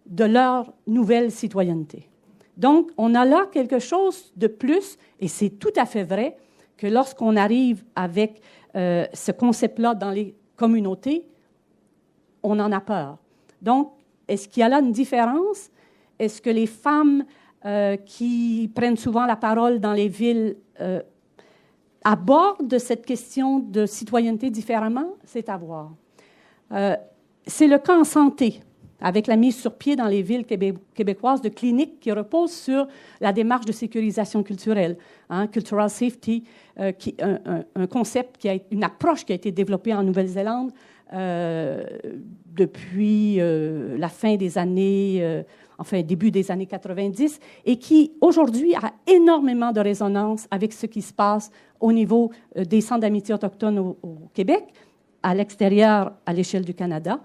de leur nouvelle citoyenneté. Donc, on a là quelque chose de plus, et c'est tout à fait vrai, que lorsqu'on arrive avec ce concept-là dans les communautés, on en a peur. Donc, est-ce qu'il y a là une différence? Est-ce que les femmes qui prennent souvent la parole dans les villes abordent cette question de citoyenneté différemment? C'est à voir. C'est le cas en santé, avec la mise sur pied dans les villes québécoises de cliniques qui reposent sur la démarche de sécurisation culturelle, cultural safety, un concept, une approche qui a été développée en Nouvelle-Zélande depuis la fin des années, début des années 90, et qui, aujourd'hui, a énormément de résonance avec ce qui se passe au niveau des centres d'amitié autochtones au Québec, à l'extérieur, à l'échelle du Canada,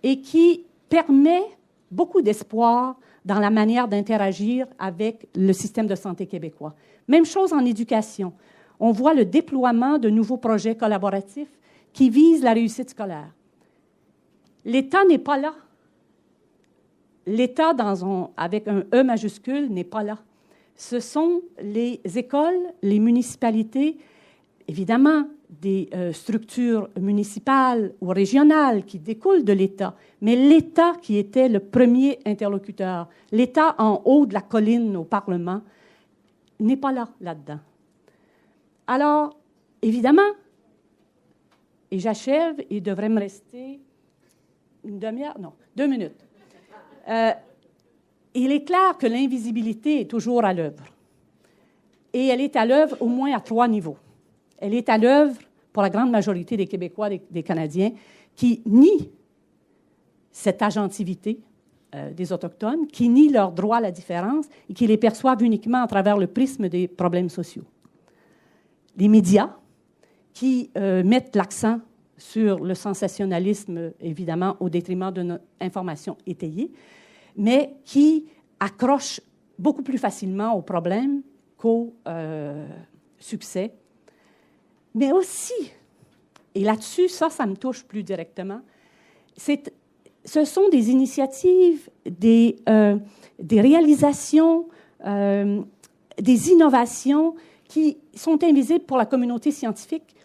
et qui permet beaucoup d'espoir dans la manière d'interagir avec le système de santé québécois. Même chose en éducation. On voit le déploiement de nouveaux projets collaboratifs qui visent la réussite scolaire. L'État n'est pas là l'État, avec un E majuscule, n'est pas là. Ce sont les écoles, les municipalités, évidemment des structures municipales ou régionales qui découlent de l'État, mais l'État qui était le premier interlocuteur, l'État en haut de la colline au Parlement, n'est pas là-dedans. Alors, évidemment, et j'achève, il devrait me rester une demi-heure, non, 2 minutes. Il est clair que l'invisibilité est toujours à l'œuvre. Et elle est à l'œuvre au moins à 3 niveaux. Elle est à l'œuvre pour la grande majorité des Québécois, des Canadiens, qui nient cette agentivité des Autochtones, qui nient leur droit à la différence et qui les perçoivent uniquement à travers le prisme des problèmes sociaux. Les médias, qui mettent l'accent sur le sensationnalisme, évidemment, au détriment d'une information étayée, mais qui accrochent beaucoup plus facilement aux problèmes qu'au succès. Mais aussi, et là-dessus, ça me touche plus directement, ce sont des initiatives, des réalisations, des innovations qui sont invisibles pour la communauté scientifique,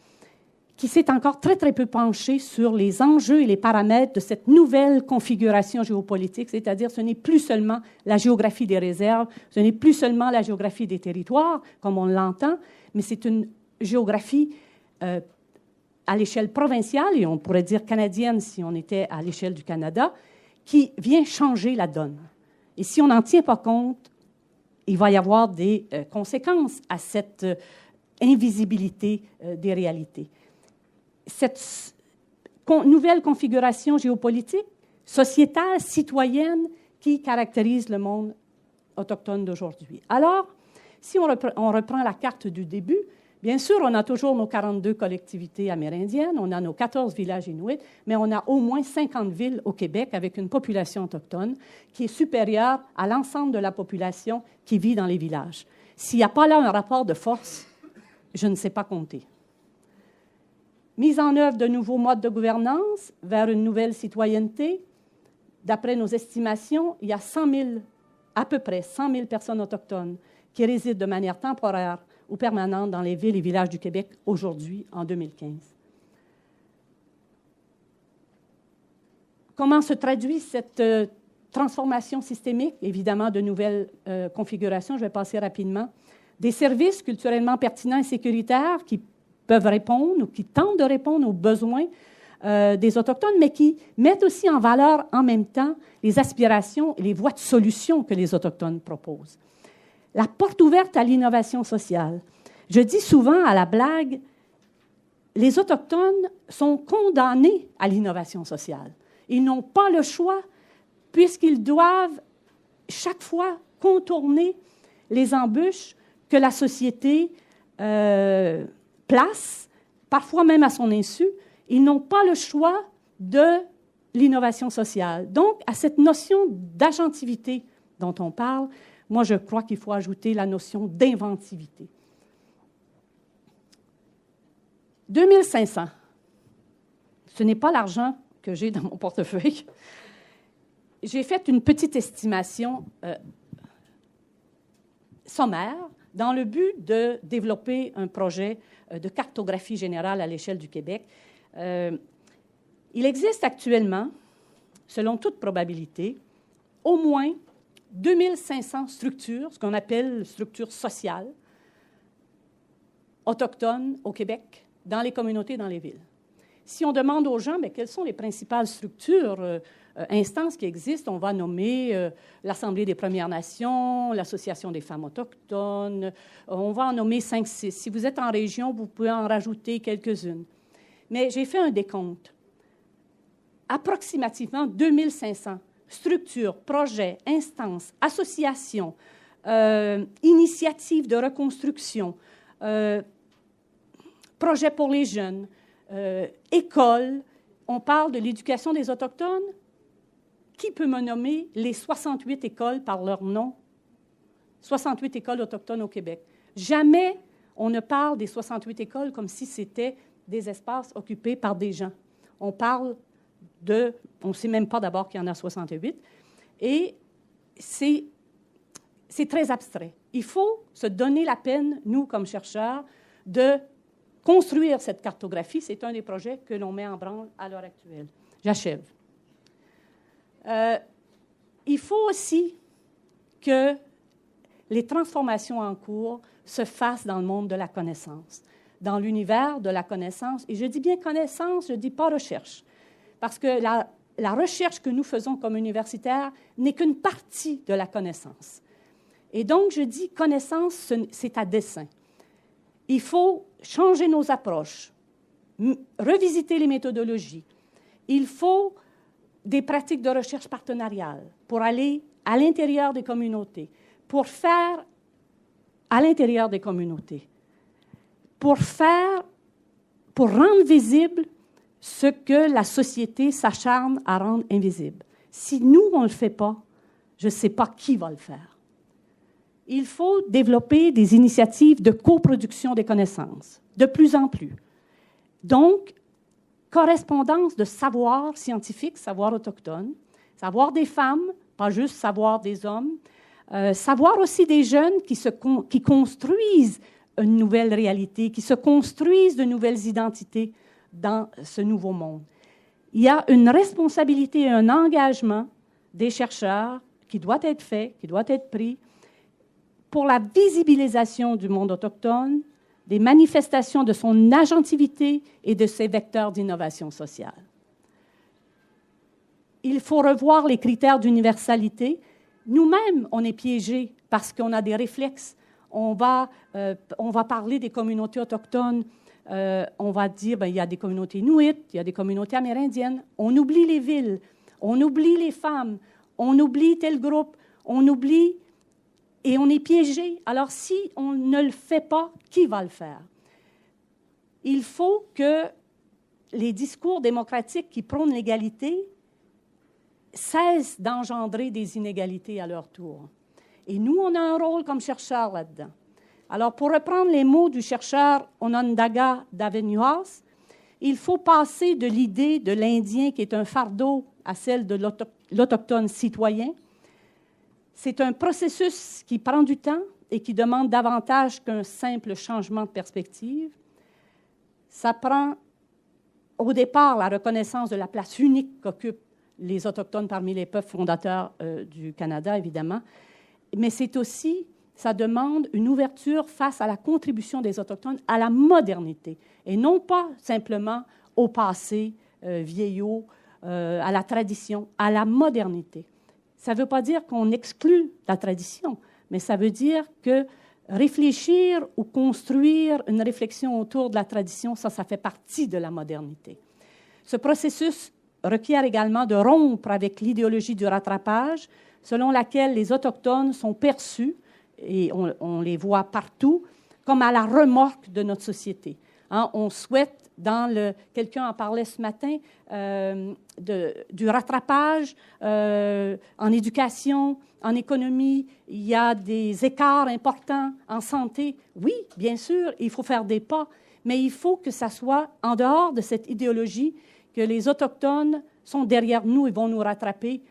qui s'est encore très, très peu penchée sur les enjeux et les paramètres de cette nouvelle configuration géopolitique, c'est-à-dire ce n'est plus seulement la géographie des réserves, ce n'est plus seulement la géographie des territoires, comme on l'entend, mais c'est une géographie à l'échelle provinciale, et on pourrait dire canadienne si on était à l'échelle du Canada, qui vient changer la donne. Et si on n'en tient pas compte, il va y avoir des conséquences à cette invisibilité des réalités. Cette nouvelle configuration géopolitique, sociétale, citoyenne, qui caractérise le monde autochtone d'aujourd'hui. Alors, si on reprend la carte du début, bien sûr, on a toujours nos 42 collectivités amérindiennes, on a nos 14 villages inuits, mais on a au moins 50 villes au Québec avec une population autochtone qui est supérieure à l'ensemble de la population qui vit dans les villages. S'il n'y a pas là un rapport de force, je ne sais pas compter. Mise en œuvre de nouveaux modes de gouvernance vers une nouvelle citoyenneté. D'après nos estimations, il y a à peu près 100 000 personnes autochtones qui résident de manière temporaire ou permanente dans les villes et villages du Québec aujourd'hui, en 2015. Comment se traduit cette transformation systémique? Évidemment, de nouvelles configurations, je vais passer rapidement. Des services culturellement pertinents et sécuritaires qui peuvent répondre ou qui tentent de répondre aux besoins des Autochtones, mais qui mettent aussi en valeur en même temps les aspirations et les voies de solution que les Autochtones proposent. La porte ouverte à l'innovation sociale. Je dis souvent à la blague, les Autochtones sont condamnés à l'innovation sociale. Ils n'ont pas le choix puisqu'ils doivent chaque fois contourner les embûches que la société place, parfois même à son insu. Ils n'ont pas le choix de l'innovation sociale. Donc, à cette notion d'agentivité dont on parle, moi, je crois qu'il faut ajouter la notion d'inventivité. 2500. Ce n'est pas l'argent que j'ai dans mon portefeuille. J'ai fait une petite estimation sommaire dans le but de développer un projet de cartographie générale à l'échelle du Québec. Il existe actuellement, selon toute probabilité, au moins 2500 structures, ce qu'on appelle structures sociales, autochtones au Québec, dans les communautés, dans les villes. Si on demande aux gens, mais quelles sont les principales structures, instances qui existent, on va nommer l'Assemblée des Premières Nations, l'Association des femmes autochtones, on va en nommer 5-6. Si vous êtes en région, vous pouvez en rajouter quelques-unes. Mais j'ai fait un décompte. Approximativement 2500 structures, projets, instances, associations, initiatives de reconstruction, projets pour les jeunes, écoles. On parle de l'éducation des Autochtones. Qui peut me nommer les 68 écoles par leur nom? 68 écoles autochtones au Québec. Jamais on ne parle des 68 écoles comme si c'était des espaces occupés par des gens. On parle on ne sait même pas d'abord qu'il y en a 68. Et c'est très abstrait. Il faut se donner la peine, nous, comme chercheurs, de construire cette cartographie. C'est un des projets que l'on met en branle à l'heure actuelle. J'achève. Il faut aussi que les transformations en cours se fassent dans le monde de la connaissance, dans l'univers de la connaissance. Et je dis bien connaissance, je ne dis pas recherche. Parce que la recherche que nous faisons comme universitaires n'est qu'une partie de la connaissance. Et donc, je dis connaissance, c'est à dessein. Il faut changer nos approches, revisiter les méthodologies. Il faut des pratiques de recherche partenariale pour aller à l'intérieur des communautés, pour faire à l'intérieur des communautés, pour rendre visible ce que la société s'acharne à rendre invisible. Si nous, on ne le fait pas, je ne sais pas qui va le faire. Il faut développer des initiatives de coproduction des connaissances, de plus en plus. Donc, correspondance de savoir scientifique, savoir autochtone, savoir des femmes, pas juste savoir des hommes, savoir aussi des jeunes qui construisent une nouvelle réalité, qui se construisent de nouvelles identités dans ce nouveau monde. Il y a une responsabilité et un engagement des chercheurs qui doit être fait, qui doit être pris pour la visibilisation du monde autochtone, des manifestations de son agentivité et de ses vecteurs d'innovation sociale. Il faut revoir les critères d'universalité. Nous-mêmes, on est piégés parce qu'on a des réflexes. On va parler des communautés autochtones. On va dire qu'il y a des communautés inuites, il y a des communautés amérindiennes. On oublie les villes, on oublie les femmes, on oublie tel groupe, on oublie et on est piégé. Alors, si on ne le fait pas, qui va le faire? Il faut que les discours démocratiques qui prônent l'égalité cessent d'engendrer des inégalités à leur tour. Et nous, on a un rôle comme chercheurs là-dedans. Alors, pour reprendre les mots du chercheur Onondaga Davenuas, il faut passer de l'idée de l'Indien qui est un fardeau à celle de l'Autochtone citoyen. C'est un processus qui prend du temps et qui demande davantage qu'un simple changement de perspective. Ça prend, au départ, la reconnaissance de la place unique qu'occupent les Autochtones parmi les peuples fondateurs du Canada, évidemment. Mais c'est aussi, ça demande une ouverture face à la contribution des Autochtones à la modernité, et non pas simplement au passé vieillot, à la tradition, à la modernité. Ça ne veut pas dire qu'on exclut la tradition, mais ça veut dire que réfléchir ou construire une réflexion autour de la tradition, ça fait partie de la modernité. Ce processus requiert également de rompre avec l'idéologie du rattrapage, selon laquelle les Autochtones sont perçus, et on les voit partout, comme à la remorque de notre société. Hein, on souhaite, quelqu'un en parlait ce matin, du rattrapage en éducation, en économie. Il y a des écarts importants en santé. Oui, bien sûr, il faut faire des pas, mais il faut que ça soit en dehors de cette idéologie que les Autochtones sont derrière nous et vont nous rattraper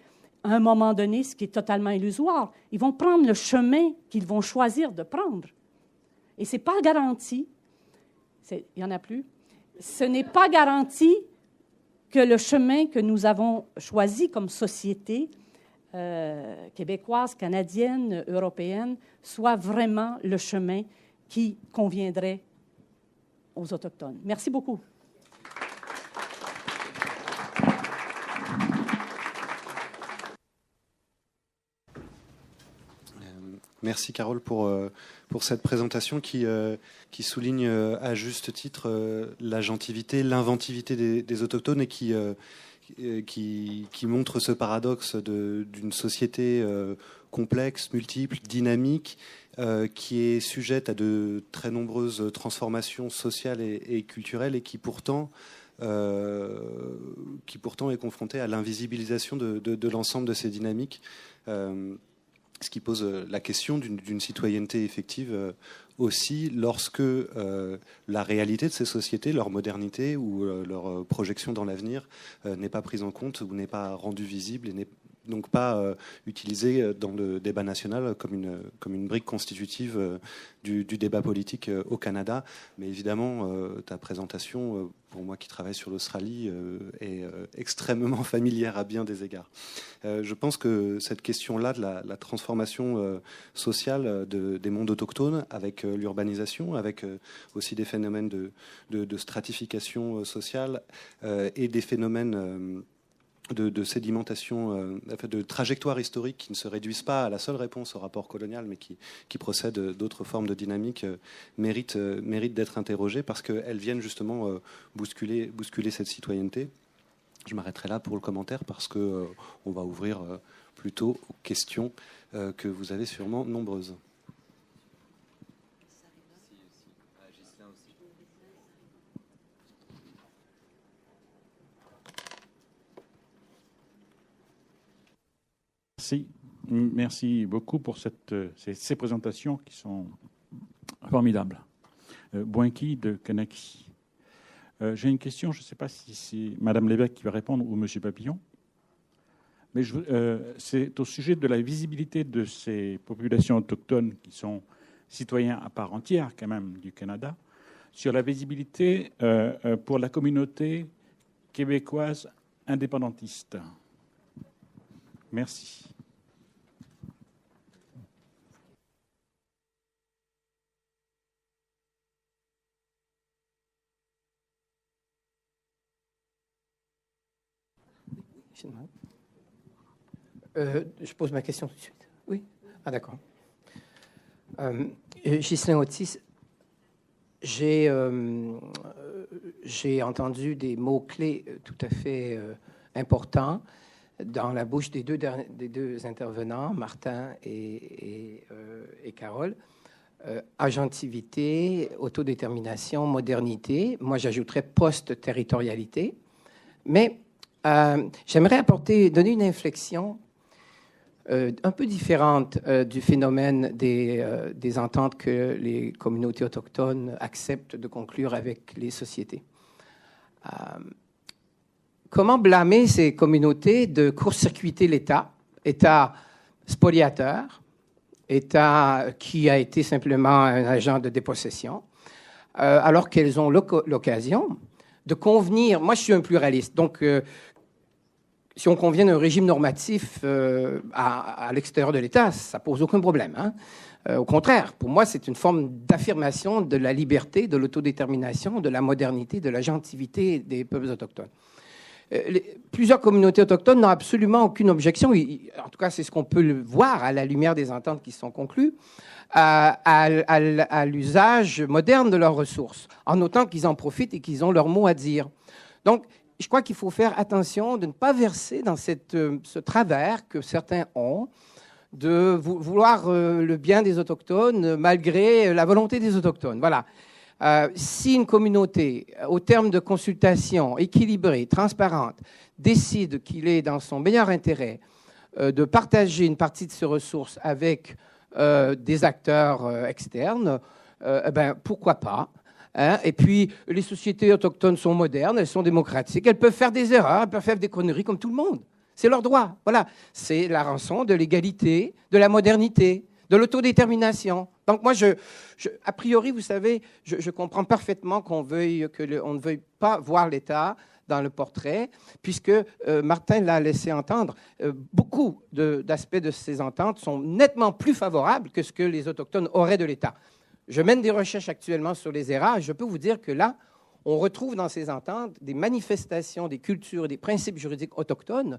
à un moment donné, ce qui est totalement illusoire. Ils vont prendre le chemin qu'ils vont choisir de prendre. Et ce n'est pas garanti. Il n'y en a plus. Ce n'est pas garanti que le chemin que nous avons choisi comme société québécoise, canadienne, européenne, soit vraiment le chemin qui conviendrait aux Autochtones. Merci beaucoup. Merci Carole pour cette présentation qui souligne à juste titre l'agentivité, l'inventivité des Autochtones et qui montre ce paradoxe d'une société complexe, multiple, dynamique, qui est sujette à de très nombreuses transformations sociales et culturelles et qui pourtant est confrontée à l'invisibilisation de l'ensemble de ces dynamiques. Ce qui pose la question d'une citoyenneté effective aussi lorsque la réalité de ces sociétés, leur modernité ou leur projection dans l'avenir n'est pas prise en compte ou n'est pas rendue visible et donc pas utilisé dans le débat national comme une brique constitutive du débat politique au Canada. Mais évidemment, ta présentation, pour moi qui travaille sur l'Australie, est extrêmement familière à bien des égards. Je pense que cette question-là de la transformation sociale des mondes autochtones, avec l'urbanisation, avec aussi des phénomènes de stratification sociale et des phénomènes de sédimentation, de trajectoires historiques qui ne se réduisent pas à la seule réponse au rapport colonial, mais qui procèdent d'autres formes de dynamique, méritent d'être interrogées parce qu'elles viennent justement bousculer cette citoyenneté. Je m'arrêterai là pour le commentaire parce qu'on va ouvrir plutôt aux questions que vous avez sûrement nombreuses. Merci beaucoup pour ces présentations qui sont formidables. Boinki de Kanaki. J'ai une question, je ne sais pas si c'est Madame Lévesque qui va répondre ou Monsieur Papillon, mais c'est au sujet de la visibilité de ces populations autochtones qui sont citoyens à part entière quand même du Canada, sur la visibilité pour la communauté québécoise indépendantiste. Merci. Je pose ma question tout de suite. Oui? Ah, d'accord. Ghislain Otis, j'ai entendu des mots-clés tout à fait importants dans la bouche des deux intervenants, Martin et Carole. Agentivité, autodétermination, modernité. Moi, j'ajouterais post-territorialité. Mais j'aimerais donner une inflexion un peu différente du phénomène des ententes que les communautés autochtones acceptent de conclure avec les sociétés. Comment blâmer ces communautés de court-circuiter l'État, État spoliateur, État qui a été simplement un agent de dépossession, alors qu'elles ont l'occasion de convenir. Moi, je suis un pluraliste, donc si on convient d'un régime normatif à l'extérieur de l'État, ça pose aucun problème. Hein? Au contraire, pour moi, c'est une forme d'affirmation de la liberté, de l'autodétermination, de la modernité, de la gentilité des peuples autochtones. Plusieurs communautés autochtones n'ont absolument aucune objection, en tout cas c'est ce qu'on peut le voir à la lumière des ententes qui sont conclues, à l'usage moderne de leurs ressources, en notant qu'ils en profitent et qu'ils ont leur mot à dire. Donc, je crois qu'il faut faire attention de ne pas verser dans ce travers que certains ont, de vouloir le bien des Autochtones malgré la volonté des Autochtones. Voilà. Si une communauté, au terme de consultations équilibrées, transparentes, décide qu'il est dans son meilleur intérêt de partager une partie de ses ressources avec des acteurs externes, pourquoi pas? Hein? Et puis, les sociétés autochtones sont modernes, elles sont démocratiques, elles peuvent faire des erreurs, elles peuvent faire des conneries comme tout le monde. C'est leur droit. Voilà. C'est la rançon de l'égalité, de la modernité, de l'autodétermination. Donc moi, a priori, vous savez, je comprends parfaitement qu'on ne veuille pas voir l'État dans le portrait, puisque Martin l'a laissé entendre, beaucoup d'aspects de ces ententes sont nettement plus favorables que ce que les Autochtones auraient de l'État. Je mène des recherches actuellement sur les ERA, et je peux vous dire que là, on retrouve dans ces ententes des manifestations, des cultures, des principes juridiques autochtones,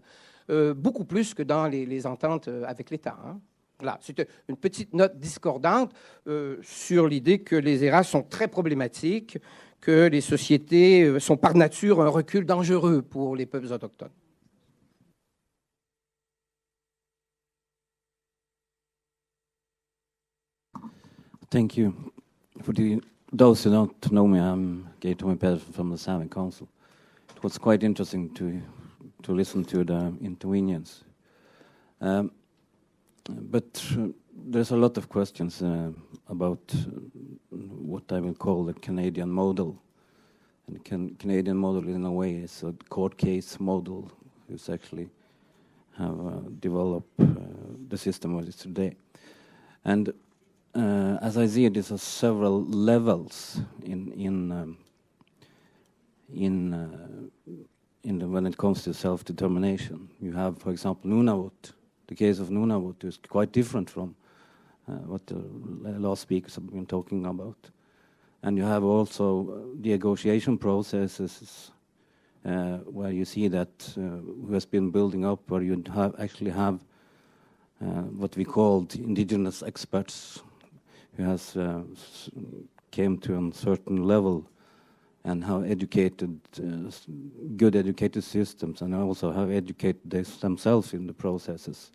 beaucoup plus que dans les ententes avec l'État. Hein. Voilà, c'est une petite note discordante sur l'idée que les ERA sont très problématiques, que les sociétés sont par nature un recul dangereux pour les peuples autochtones. Thank you. For those who don't know me, I'm Gator Pedersen from the Sami Council. It was quite interesting to listen to the intervenience. But there's a lot of questions about what I will call the Canadian model. And the Canadian model, in a way, is a court case model. It's actually have developed the system as it is today. And as I see it, there are several levels when it comes to self-determination. You have, for example, Nunavut. The case of Nunavut is quite different from what the last speakers have been talking about. And you have also the negotiation processes where you see that who has been building up, where you actually have what we called indigenous experts who has came to a certain level and have educated, good educated systems, and also have educated themselves in the processes.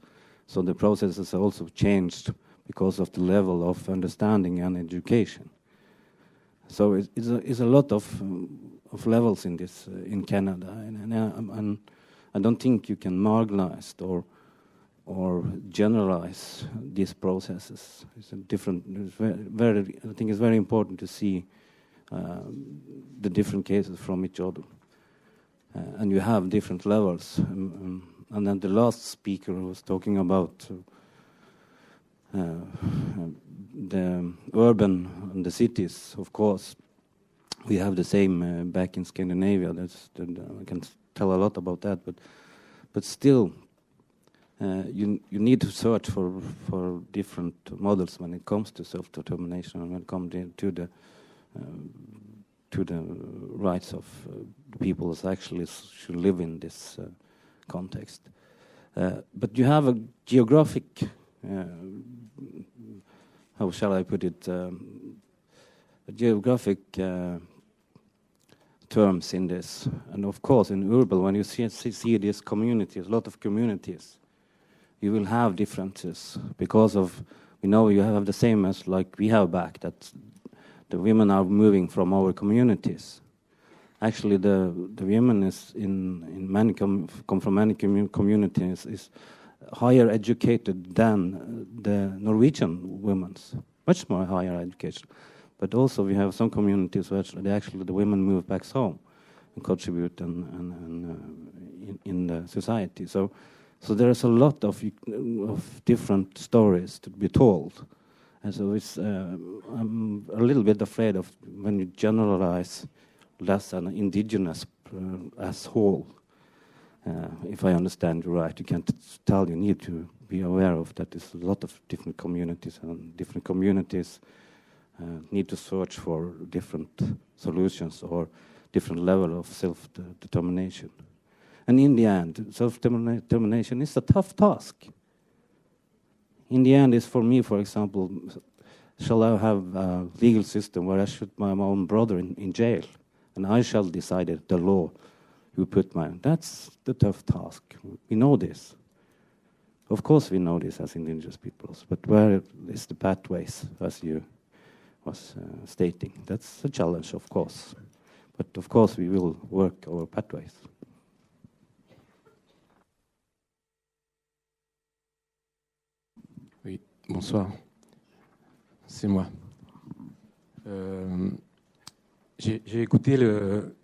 So the processes are also changed because of the level of understanding and education. So it's a lot of levels in this in Canada, and I don't think you can marginalize or generalize these processes. It's a different. It's very, I think it's very important to see the different cases from each other, and you have different levels. And then the last speaker was talking about the urban and the cities. Of course, we have the same back in Scandinavia. I can tell a lot about that, but still, you need to search for different models when it comes to self-determination and when it comes to the rights of people that actually should live in this context. But you have a geographic, how shall I put it, a geographic terms in this. And of course, in urban, when you see these communities, a lot of communities, you will have differences because of, you have the same as like we have back, that the women are moving from our communities. Actually, the women is in many come from many communities is higher educated than the Norwegian women, much more higher education. But also we have some communities where actually the women move back home and contribute in the society. So there is a lot of different stories to be told. And so I'm a little bit afraid of when you generalize less an indigenous as whole. If I understand you right, you can't tell. You need to be aware of that. There's a lot of different communities, and different communities need to search for different solutions or different level of self-determination. And in the end, self-determination is a tough task. In the end, is for me, for example, shall I have a legal system where I shoot my own brother in jail, and I shall decide it, the law who put that's the tough task. We know this. Of course we know this as indigenous peoples, but where is the pathways, as you was stating? That's a challenge, of course. But of course we will work our pathways. Oui, bonsoir. C'est moi. J'ai écouté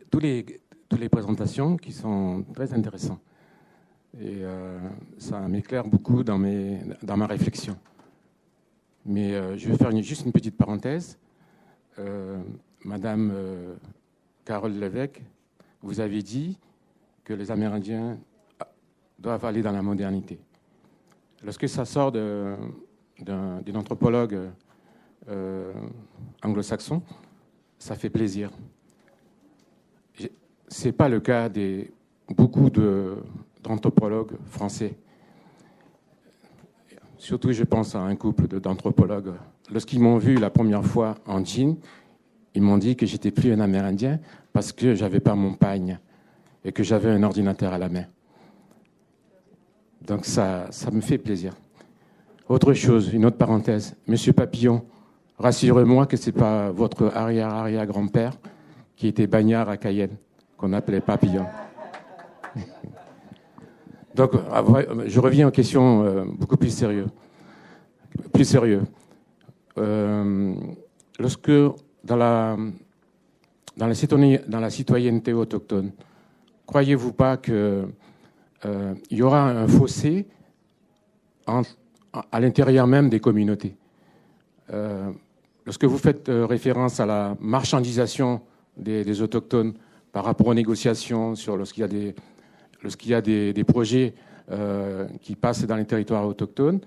toutes les présentations qui sont très intéressantes. Et ça m'éclaire beaucoup dans ma réflexion. Mais je vais faire juste une petite parenthèse. Madame Carole Lévesque, vous avez dit que les Amérindiens doivent aller dans la modernité. Lorsque ça sort d'une anthropologue anglo-saxon, ça fait plaisir. Ce n'est pas le cas de beaucoup d'anthropologues français. Surtout, je pense à un couple d'anthropologues. Lorsqu'ils m'ont vu la première fois en jean, ils m'ont dit que j'étais plus un Amérindien parce que j'avais pas mon pagne et que j'avais un ordinateur à la main. Donc ça me fait plaisir. Autre chose, une autre parenthèse. Monsieur Papillon, rassurez-moi que c'est pas votre arrière-arrière-grand-père qui était bagnard à Cayenne, qu'on appelait Papillon. Donc, je reviens aux questions beaucoup plus sérieuses. Lorsque, dans la citoyenneté autochtone, croyez-vous pas que il y aura un fossé à l'intérieur même des communautés. Lorsque vous faites référence à la marchandisation des autochtones par rapport aux négociations lorsqu'il y a des projets qui passent dans les territoires autochtones,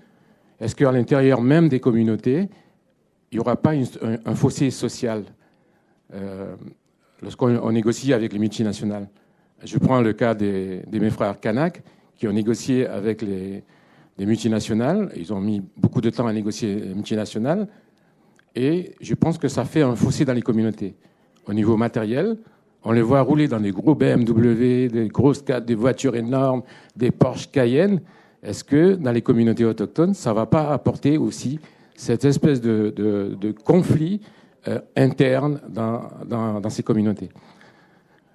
est-ce qu'à l'intérieur même des communautés, il n'y aura pas un fossé social lorsqu'on négocie avec les multinationales? Je prends le cas de mes frères Kanak qui ont négocié avec des multinationales. Ils ont mis beaucoup de temps à négocier les multinationales. Et je pense que ça fait un fossé dans les communautés. Au niveau matériel, on les voit rouler dans des gros BMW, des grosses 4, des voitures énormes, des Porsche Cayenne. Est-ce que dans les communautés autochtones, ça ne va pas apporter aussi cette espèce de conflit interne dans ces communautés?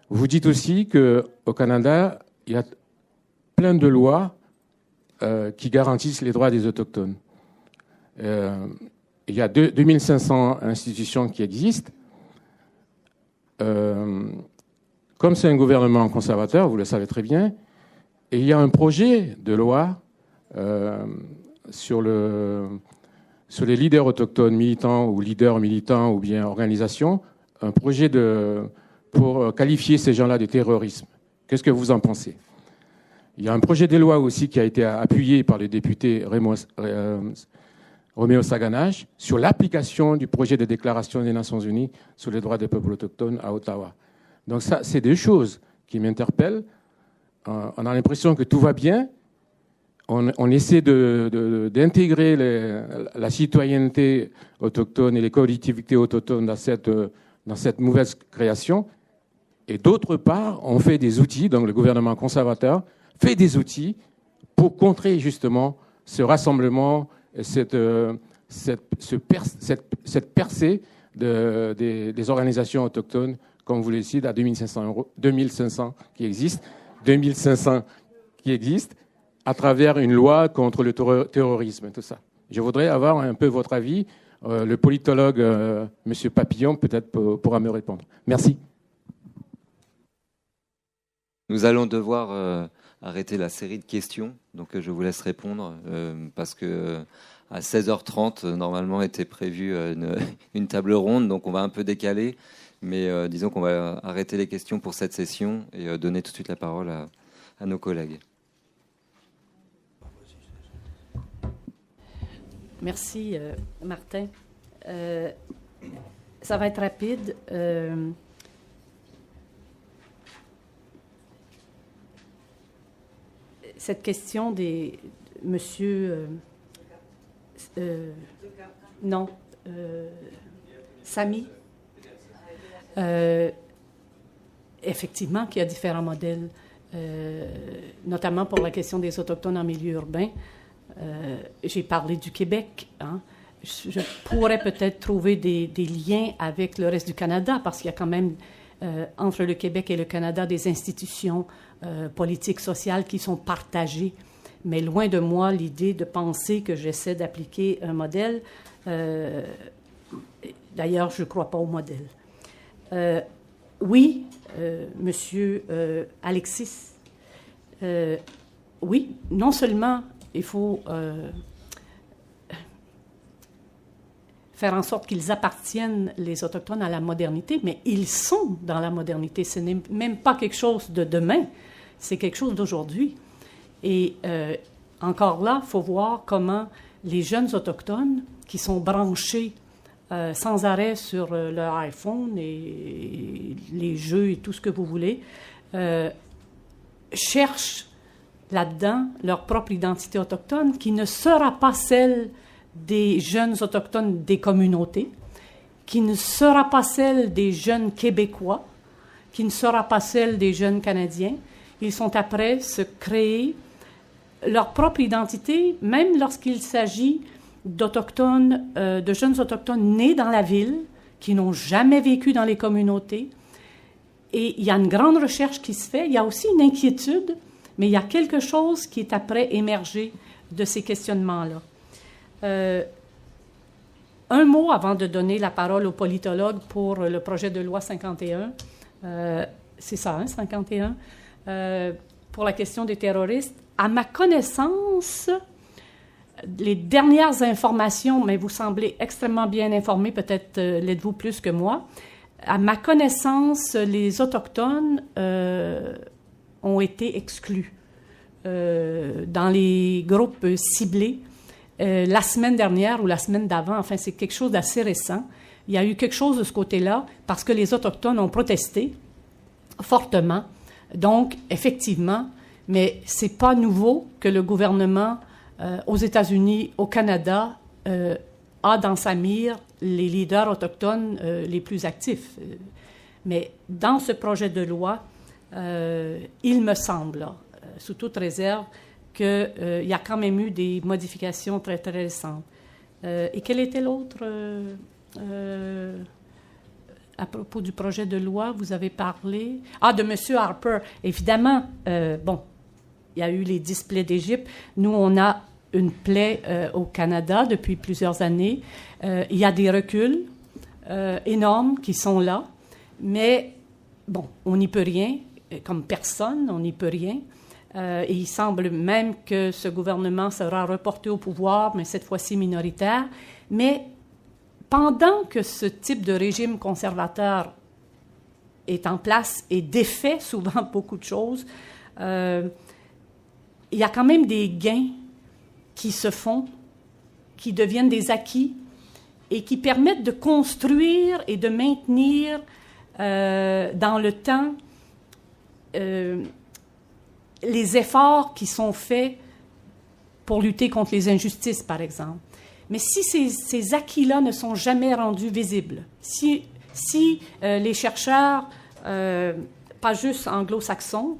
Vous dites aussi qu'au Canada, il y a plein de lois qui garantissent les droits des autochtones. Il y a 2500 institutions qui existent. Comme c'est un gouvernement conservateur, vous le savez très bien, et il y a un projet de loi sur les leaders autochtones militants ou leaders militants ou bien organisations, un projet pour qualifier ces gens-là de terrorisme. Qu'est-ce que vous en pensez? Il y a un projet de loi aussi qui a été appuyé par le député Roméo Saganache sur l'application du projet de déclaration des Nations Unies sur les droits des peuples autochtones à Ottawa. Donc ça, c'est des choses qui m'interpellent. On a l'impression que tout va bien. On essaie d'intégrer la citoyenneté autochtone et les collectivités autochtones dans cette mauvaise création. Et d'autre part, on fait des outils, donc le gouvernement conservateur fait des outils pour contrer justement ce rassemblement, cette percée des organisations autochtones, comme vous le dites, à 2500 qui existent, à travers une loi contre le terrorisme, tout ça. Je voudrais avoir un peu votre avis. Le politologue, M. Papillon, peut-être pourra me répondre. Merci. Nous allons devoir arrêter la série de questions, donc je vous laisse répondre, parce que à 16h30, normalement, était prévue une table ronde, donc on va un peu décaler, mais disons qu'on va arrêter les questions pour cette session et donner tout de suite la parole à nos collègues. Merci, Martin. Ça va être rapide. Cette question des monsieur Samy, effectivement qu'il y a différents modèles, notamment pour la question des Autochtones en milieu urbain. J'ai parlé du Québec. Hein. Je pourrais peut-être trouver des liens avec le reste du Canada, parce qu'il y a quand même, entre le Québec et le Canada, des institutions politiques, sociales qui sont partagées. Mais loin de moi l'idée de penser que j'essaie d'appliquer un modèle. D'ailleurs, je ne crois pas au modèle. Oui, monsieur Alexis, oui, non seulement il faut faire en sorte qu'ils appartiennent, les Autochtones, à la modernité, mais ils sont dans la modernité. Ce n'est même pas quelque chose de demain, c'est quelque chose d'aujourd'hui. Et encore là, il faut voir comment les jeunes Autochtones qui sont branchés sans arrêt sur leur iPhone et les jeux et tout ce que vous voulez, cherchent là-dedans leur propre identité autochtone, qui ne sera pas celle des jeunes autochtones des communautés, qui ne sera pas celle des jeunes Québécois, qui ne sera pas celle des jeunes Canadiens. Ils sont après se créer leur propre identité, même lorsqu'il s'agit d'Autochtones, de jeunes Autochtones nés dans la ville, qui n'ont jamais vécu dans les communautés. Et il y a une grande recherche qui se fait. Il y a aussi une inquiétude, mais il y a quelque chose qui est après émergé de ces questionnements-là. Un mot avant de donner la parole aux politologues pour le projet de loi 51. C'est ça, hein, 51. pour la question des terroristes. À ma connaissance, les dernières informations, mais vous semblez extrêmement bien informés, peut-être l'êtes-vous plus que moi. À ma connaissance, les Autochtones ont été exclus dans les groupes ciblés la semaine dernière ou la semaine d'avant. Enfin, c'est quelque chose d'assez récent. Il y a eu quelque chose de ce côté-là parce que les Autochtones ont protesté fortement. Donc, effectivement, mais c'est pas nouveau que le gouvernement aux États-Unis, au Canada, a dans sa mire les leaders autochtones les plus actifs. Mais dans ce projet de loi, il me semble, là, sous toute réserve, qu'il y a quand même eu des modifications très, très récentes. Et quel était l'autre à propos du projet de loi, vous avez parlé... Ah, de M. Harper. Évidemment, bon, il y a eu les 10 plaies d'Égypte. Nous, on a une plaie au Canada depuis plusieurs années. Il y a des reculs énormes qui sont là, mais bon, on n'y peut rien. Comme personne, on n'y peut rien. Et il semble même que ce gouvernement sera reporté au pouvoir, mais cette fois-ci minoritaire. Mais pendant que ce type de régime conservateur est en place et défait souvent beaucoup de choses, il y a quand même des gains qui se font, qui deviennent des acquis et qui permettent de construire et de maintenir dans le temps les efforts qui sont faits pour lutter contre les injustices, par exemple. Mais si ces acquis-là ne sont jamais rendus visibles, si les chercheurs, pas juste anglo-saxons,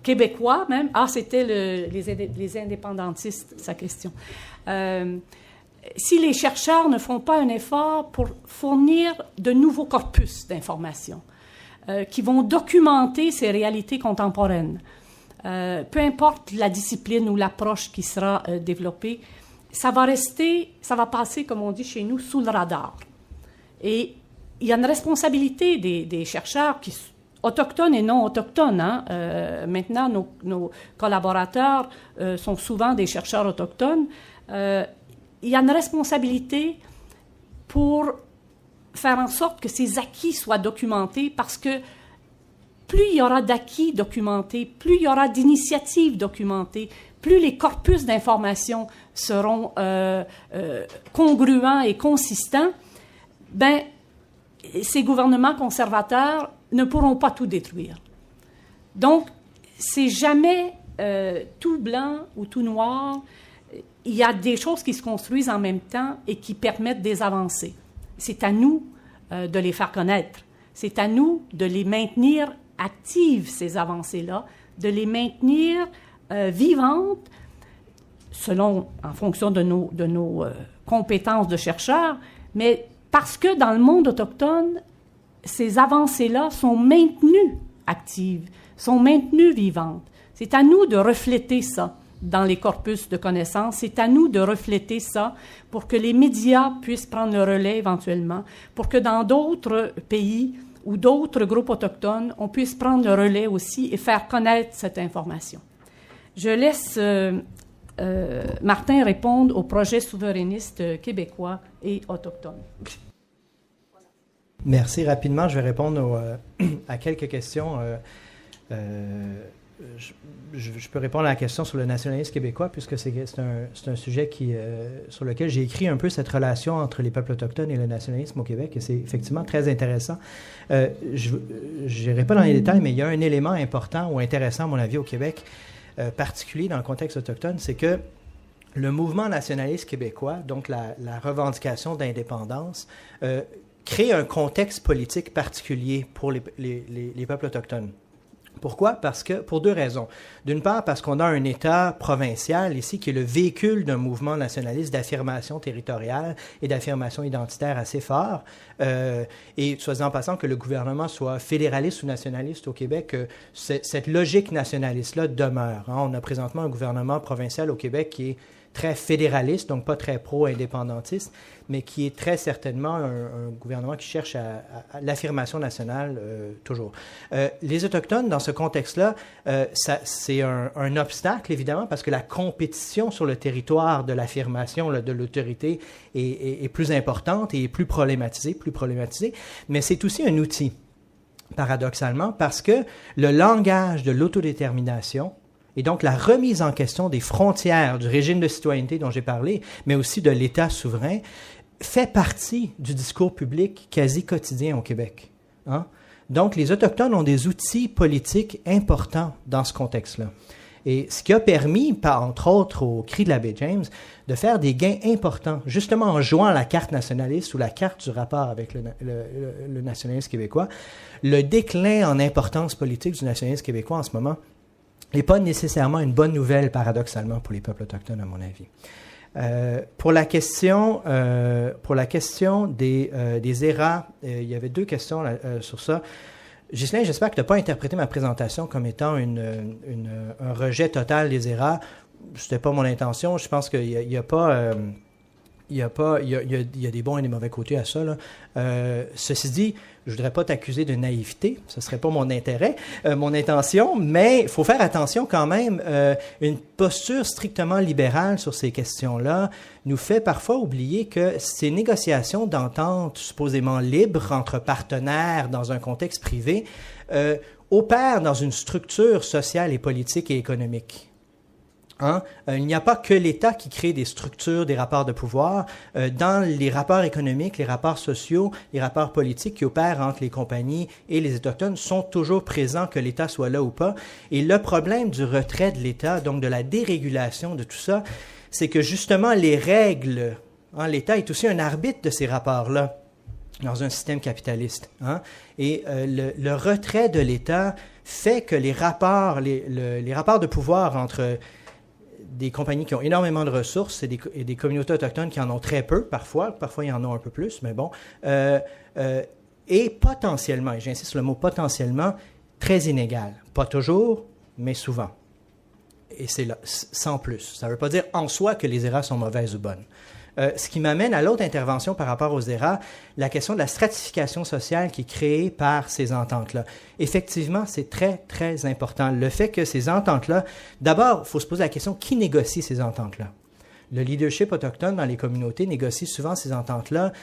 québécois même, c'était les indépendantistes, sa question. Si les chercheurs ne font pas un effort pour fournir de nouveaux corpus d'informations qui vont documenter ces réalités contemporaines, peu importe la discipline ou l'approche qui sera développée, ça va passer, comme on dit chez nous, sous le radar. Et il y a une responsabilité des chercheurs autochtones et non autochtones. Maintenant, nos collaborateurs sont souvent des chercheurs autochtones. Il y a une responsabilité pour faire en sorte que ces acquis soient documentés parce que plus il y aura d'acquis documentés, plus il y aura d'initiatives documentées, plus les corpus d'informations seront congruents et consistants, ben, ces gouvernements conservateurs ne pourront pas tout détruire. Donc, c'est jamais tout blanc ou tout noir. Il y a des choses qui se construisent en même temps et qui permettent des avancées. C'est à nous de les faire connaître. C'est à nous de les maintenir actives, ces avancées-là, de les maintenir vivantes, en fonction de nos compétences de chercheurs, mais parce que dans le monde autochtone, ces avancées-là sont maintenues actives, sont maintenues vivantes. C'est à nous de refléter ça dans les corpus de connaissances. C'est à nous de refléter ça pour que les médias puissent prendre le relais éventuellement, pour que dans d'autres pays ou d'autres groupes autochtones, on puisse prendre le relais aussi et faire connaître cette information. Je laisse Martin répondre au projet souverainiste québécois et autochtone. Merci. Rapidement, je vais répondre à quelques questions. Je peux répondre à la question sur le nationalisme québécois, puisque c'est un sujet sur lequel j'ai écrit un peu cette relation entre les peuples autochtones et le nationalisme au Québec, et c'est effectivement très intéressant. Je n'irai pas dans les détails, mais il y a un élément important ou intéressant, à mon avis, au Québec, particulier dans le contexte autochtone, c'est que le mouvement nationaliste québécois, donc la revendication d'indépendance, crée un contexte politique particulier pour les peuples autochtones. Pourquoi? Pour deux raisons. D'une part, parce qu'on a un État provincial ici qui est le véhicule d'un mouvement nationaliste d'affirmation territoriale et d'affirmation identitaire assez fort. Et soit en passant que le gouvernement soit fédéraliste ou nationaliste au Québec, cette logique nationaliste-là demeure. On a présentement un gouvernement provincial au Québec qui est très fédéraliste, donc pas très pro-indépendantiste, mais qui est très certainement un gouvernement qui cherche à l'affirmation nationale toujours. Les Autochtones, dans ce contexte-là, c'est un obstacle, évidemment, parce que la compétition sur le territoire de l'affirmation de l'autorité est plus importante et est plus problématisée, mais c'est aussi un outil, paradoxalement, parce que le langage de l'autodétermination, et donc la remise en question des frontières du régime de citoyenneté dont j'ai parlé, mais aussi de l'État souverain, fait partie du discours public quasi quotidien au Québec. Hein? Donc, les Autochtones ont des outils politiques importants dans ce contexte-là. Et ce qui a permis, entre autres au cri de la baie James, de faire des gains importants, justement en jouant la carte nationaliste ou la carte du rapport avec le nationalisme québécois, le déclin en importance politique du nationalisme québécois en ce moment n'est pas nécessairement une bonne nouvelle, paradoxalement, pour les peuples autochtones, à mon avis. Pour la question des ERA, il y avait 2 questions sur ça. Ghislain, j'espère que tu n'as pas interprété ma présentation comme étant un rejet total des ERA. Ce n'était pas mon intention. Je pense qu'il y a pas... il y a des bons et des mauvais côtés à ça, là. Ceci dit, je ne voudrais pas t'accuser de naïveté, ce ne serait pas mon intérêt, mon intention, mais il faut faire attention quand même. Une posture strictement libérale sur ces questions-là nous fait parfois oublier que ces négociations d'entente supposément libres entre partenaires dans un contexte privé opèrent dans une structure sociale et politique et économique. Hein? Il n'y a pas que l'État qui crée des structures, des rapports de pouvoir. Dans les rapports économiques, les rapports sociaux, les rapports politiques qui opèrent entre les compagnies et les Autochtones sont toujours présents, que l'État soit là ou pas. Et le problème du retrait de l'État, donc de la dérégulation de tout ça, c'est que justement les règles, hein, l'État est aussi un arbitre de ces rapports-là dans un système capitaliste. Hein? Et le retrait de l'État fait que les rapports de pouvoir entre des compagnies qui ont énormément de ressources et des communautés autochtones qui en ont très peu, parfois ils en ont un peu plus, mais bon, et potentiellement, et j'insiste sur le mot potentiellement, très inégal. Pas toujours, mais souvent. Et c'est là, sans plus. Ça ne veut pas dire en soi que les ERA sont mauvaises ou bonnes. Ce qui m'amène à l'autre intervention par rapport aux ERA, la question de la stratification sociale qui est créée par ces ententes-là. Effectivement, c'est très, très important. Le fait que ces ententes-là, d'abord, il faut se poser la question, qui négocie ces ententes-là? Le leadership autochtone dans les communautés négocie souvent ces ententes-là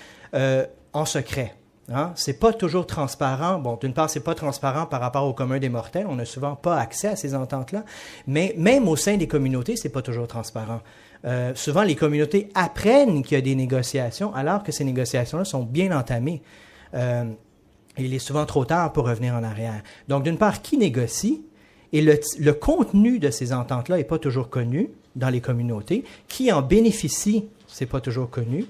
en secret. Hein? C'est pas toujours transparent. Bon, d'une part, c'est pas transparent par rapport au commun des mortels. On n'a souvent pas accès à ces ententes-là. Mais même au sein des communautés, c'est pas toujours transparent. Souvent, les communautés apprennent qu'il y a des négociations, alors que ces négociations-là sont bien entamées. Il est souvent trop tard pour revenir en arrière. Donc, d'une part, qui négocie? Et le contenu de ces ententes-là n'est pas toujours connu dans les communautés. Qui en bénéficie, c'est pas toujours connu.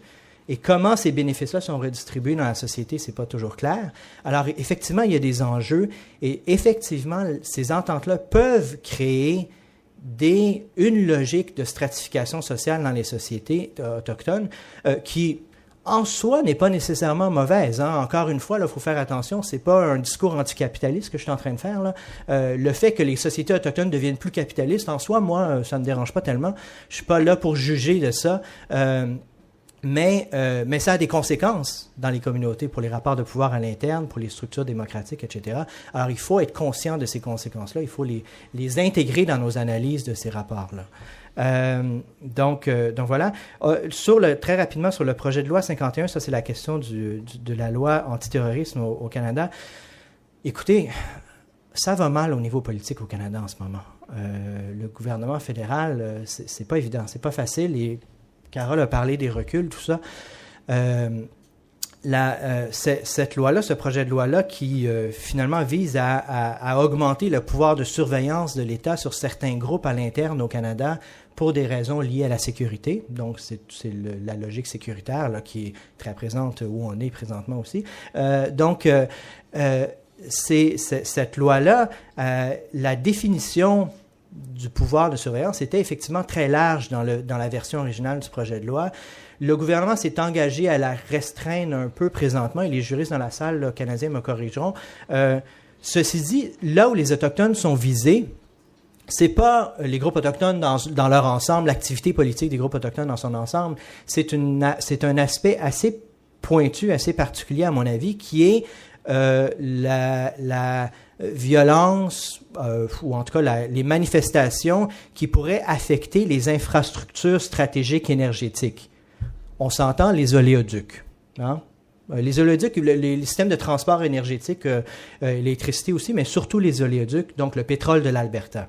Et comment ces bénéfices-là sont redistribués dans la société, c'est pas toujours clair. Alors, effectivement, il y a des enjeux. Et effectivement, ces ententes-là peuvent créer une logique de stratification sociale dans les sociétés autochtones qui, en soi, n'est pas nécessairement mauvaise. Hein. Encore une fois, il faut faire attention, c'est pas un discours anticapitaliste que je suis en train de faire. Là. Le fait que les sociétés autochtones deviennent plus capitalistes, en soi, moi, ça ne me dérange pas tellement. Je suis pas là pour juger de ça. Mais ça a des conséquences dans les communautés pour les rapports de pouvoir à l'interne, pour les structures démocratiques, etc. Alors, il faut être conscient de ces conséquences-là. Il faut les intégrer dans nos analyses de ces rapports-là. Donc voilà. Très rapidement, sur le projet de loi 51, ça c'est la question de la loi antiterrorisme au Canada. Écoutez, ça va mal au niveau politique au Canada en ce moment. Le gouvernement fédéral, c'est pas évident, c'est pas facile. Et Carole a parlé des reculs, tout ça. Cette loi-là, ce projet de loi-là qui finalement vise à augmenter le pouvoir de surveillance de l'État sur certains groupes à l'interne au Canada pour des raisons liées à la sécurité. Donc, c'est la logique sécuritaire là, qui est très présente où on est présentement aussi. Cette loi-là, la définition du pouvoir de surveillance était effectivement très large dans la version originale du projet de loi. Le gouvernement s'est engagé à la restreindre un peu présentement, et les juristes dans la salle canadiens me corrigeront. Ceci dit, là où les Autochtones sont visés, c'est pas les groupes autochtones dans leur ensemble, l'activité politique des groupes autochtones dans son ensemble, c'est un aspect assez pointu, assez particulier à mon avis, qui est la violence, ou en tout cas les manifestations qui pourraient affecter les infrastructures stratégiques énergétiques. On s'entend, les oléoducs. Hein? Les oléoducs, les systèmes de transport énergétique, l'électricité aussi, mais surtout les oléoducs, donc le pétrole de l'Alberta.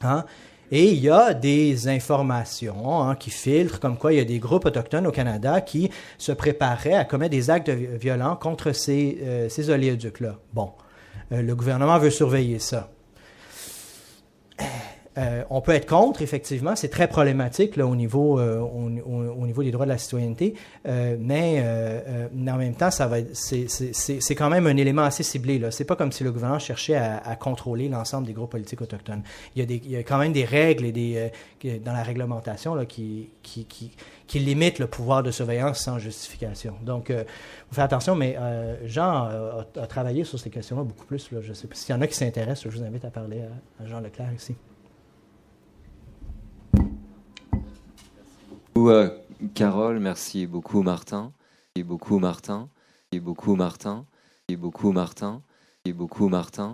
Hein? Et il y a des informations qui filtrent, comme quoi il y a des groupes autochtones au Canada qui se préparaient à commettre des actes violents contre ces oléoducs-là. Bon, le gouvernement veut surveiller ça. On peut être contre, effectivement, c'est très problématique là, au niveau des droits de la citoyenneté, mais en même temps, c'est quand même un élément assez ciblé. Ce n'est pas comme si le gouvernement cherchait à contrôler l'ensemble des groupes politiques autochtones. Il y a quand même des règles dans la réglementation là, qui limitent le pouvoir de surveillance sans justification. Donc, il faut faire attention, mais Jean a travaillé sur ces questions-là beaucoup plus. Là, je sais pas s'il y en a qui s'intéressent, je vous invite à parler à Jean Leclerc ici. Carole, merci beaucoup Martin. Merci beaucoup Martin. Merci beaucoup Martin. Merci beaucoup Martin. Merci beaucoup Martin.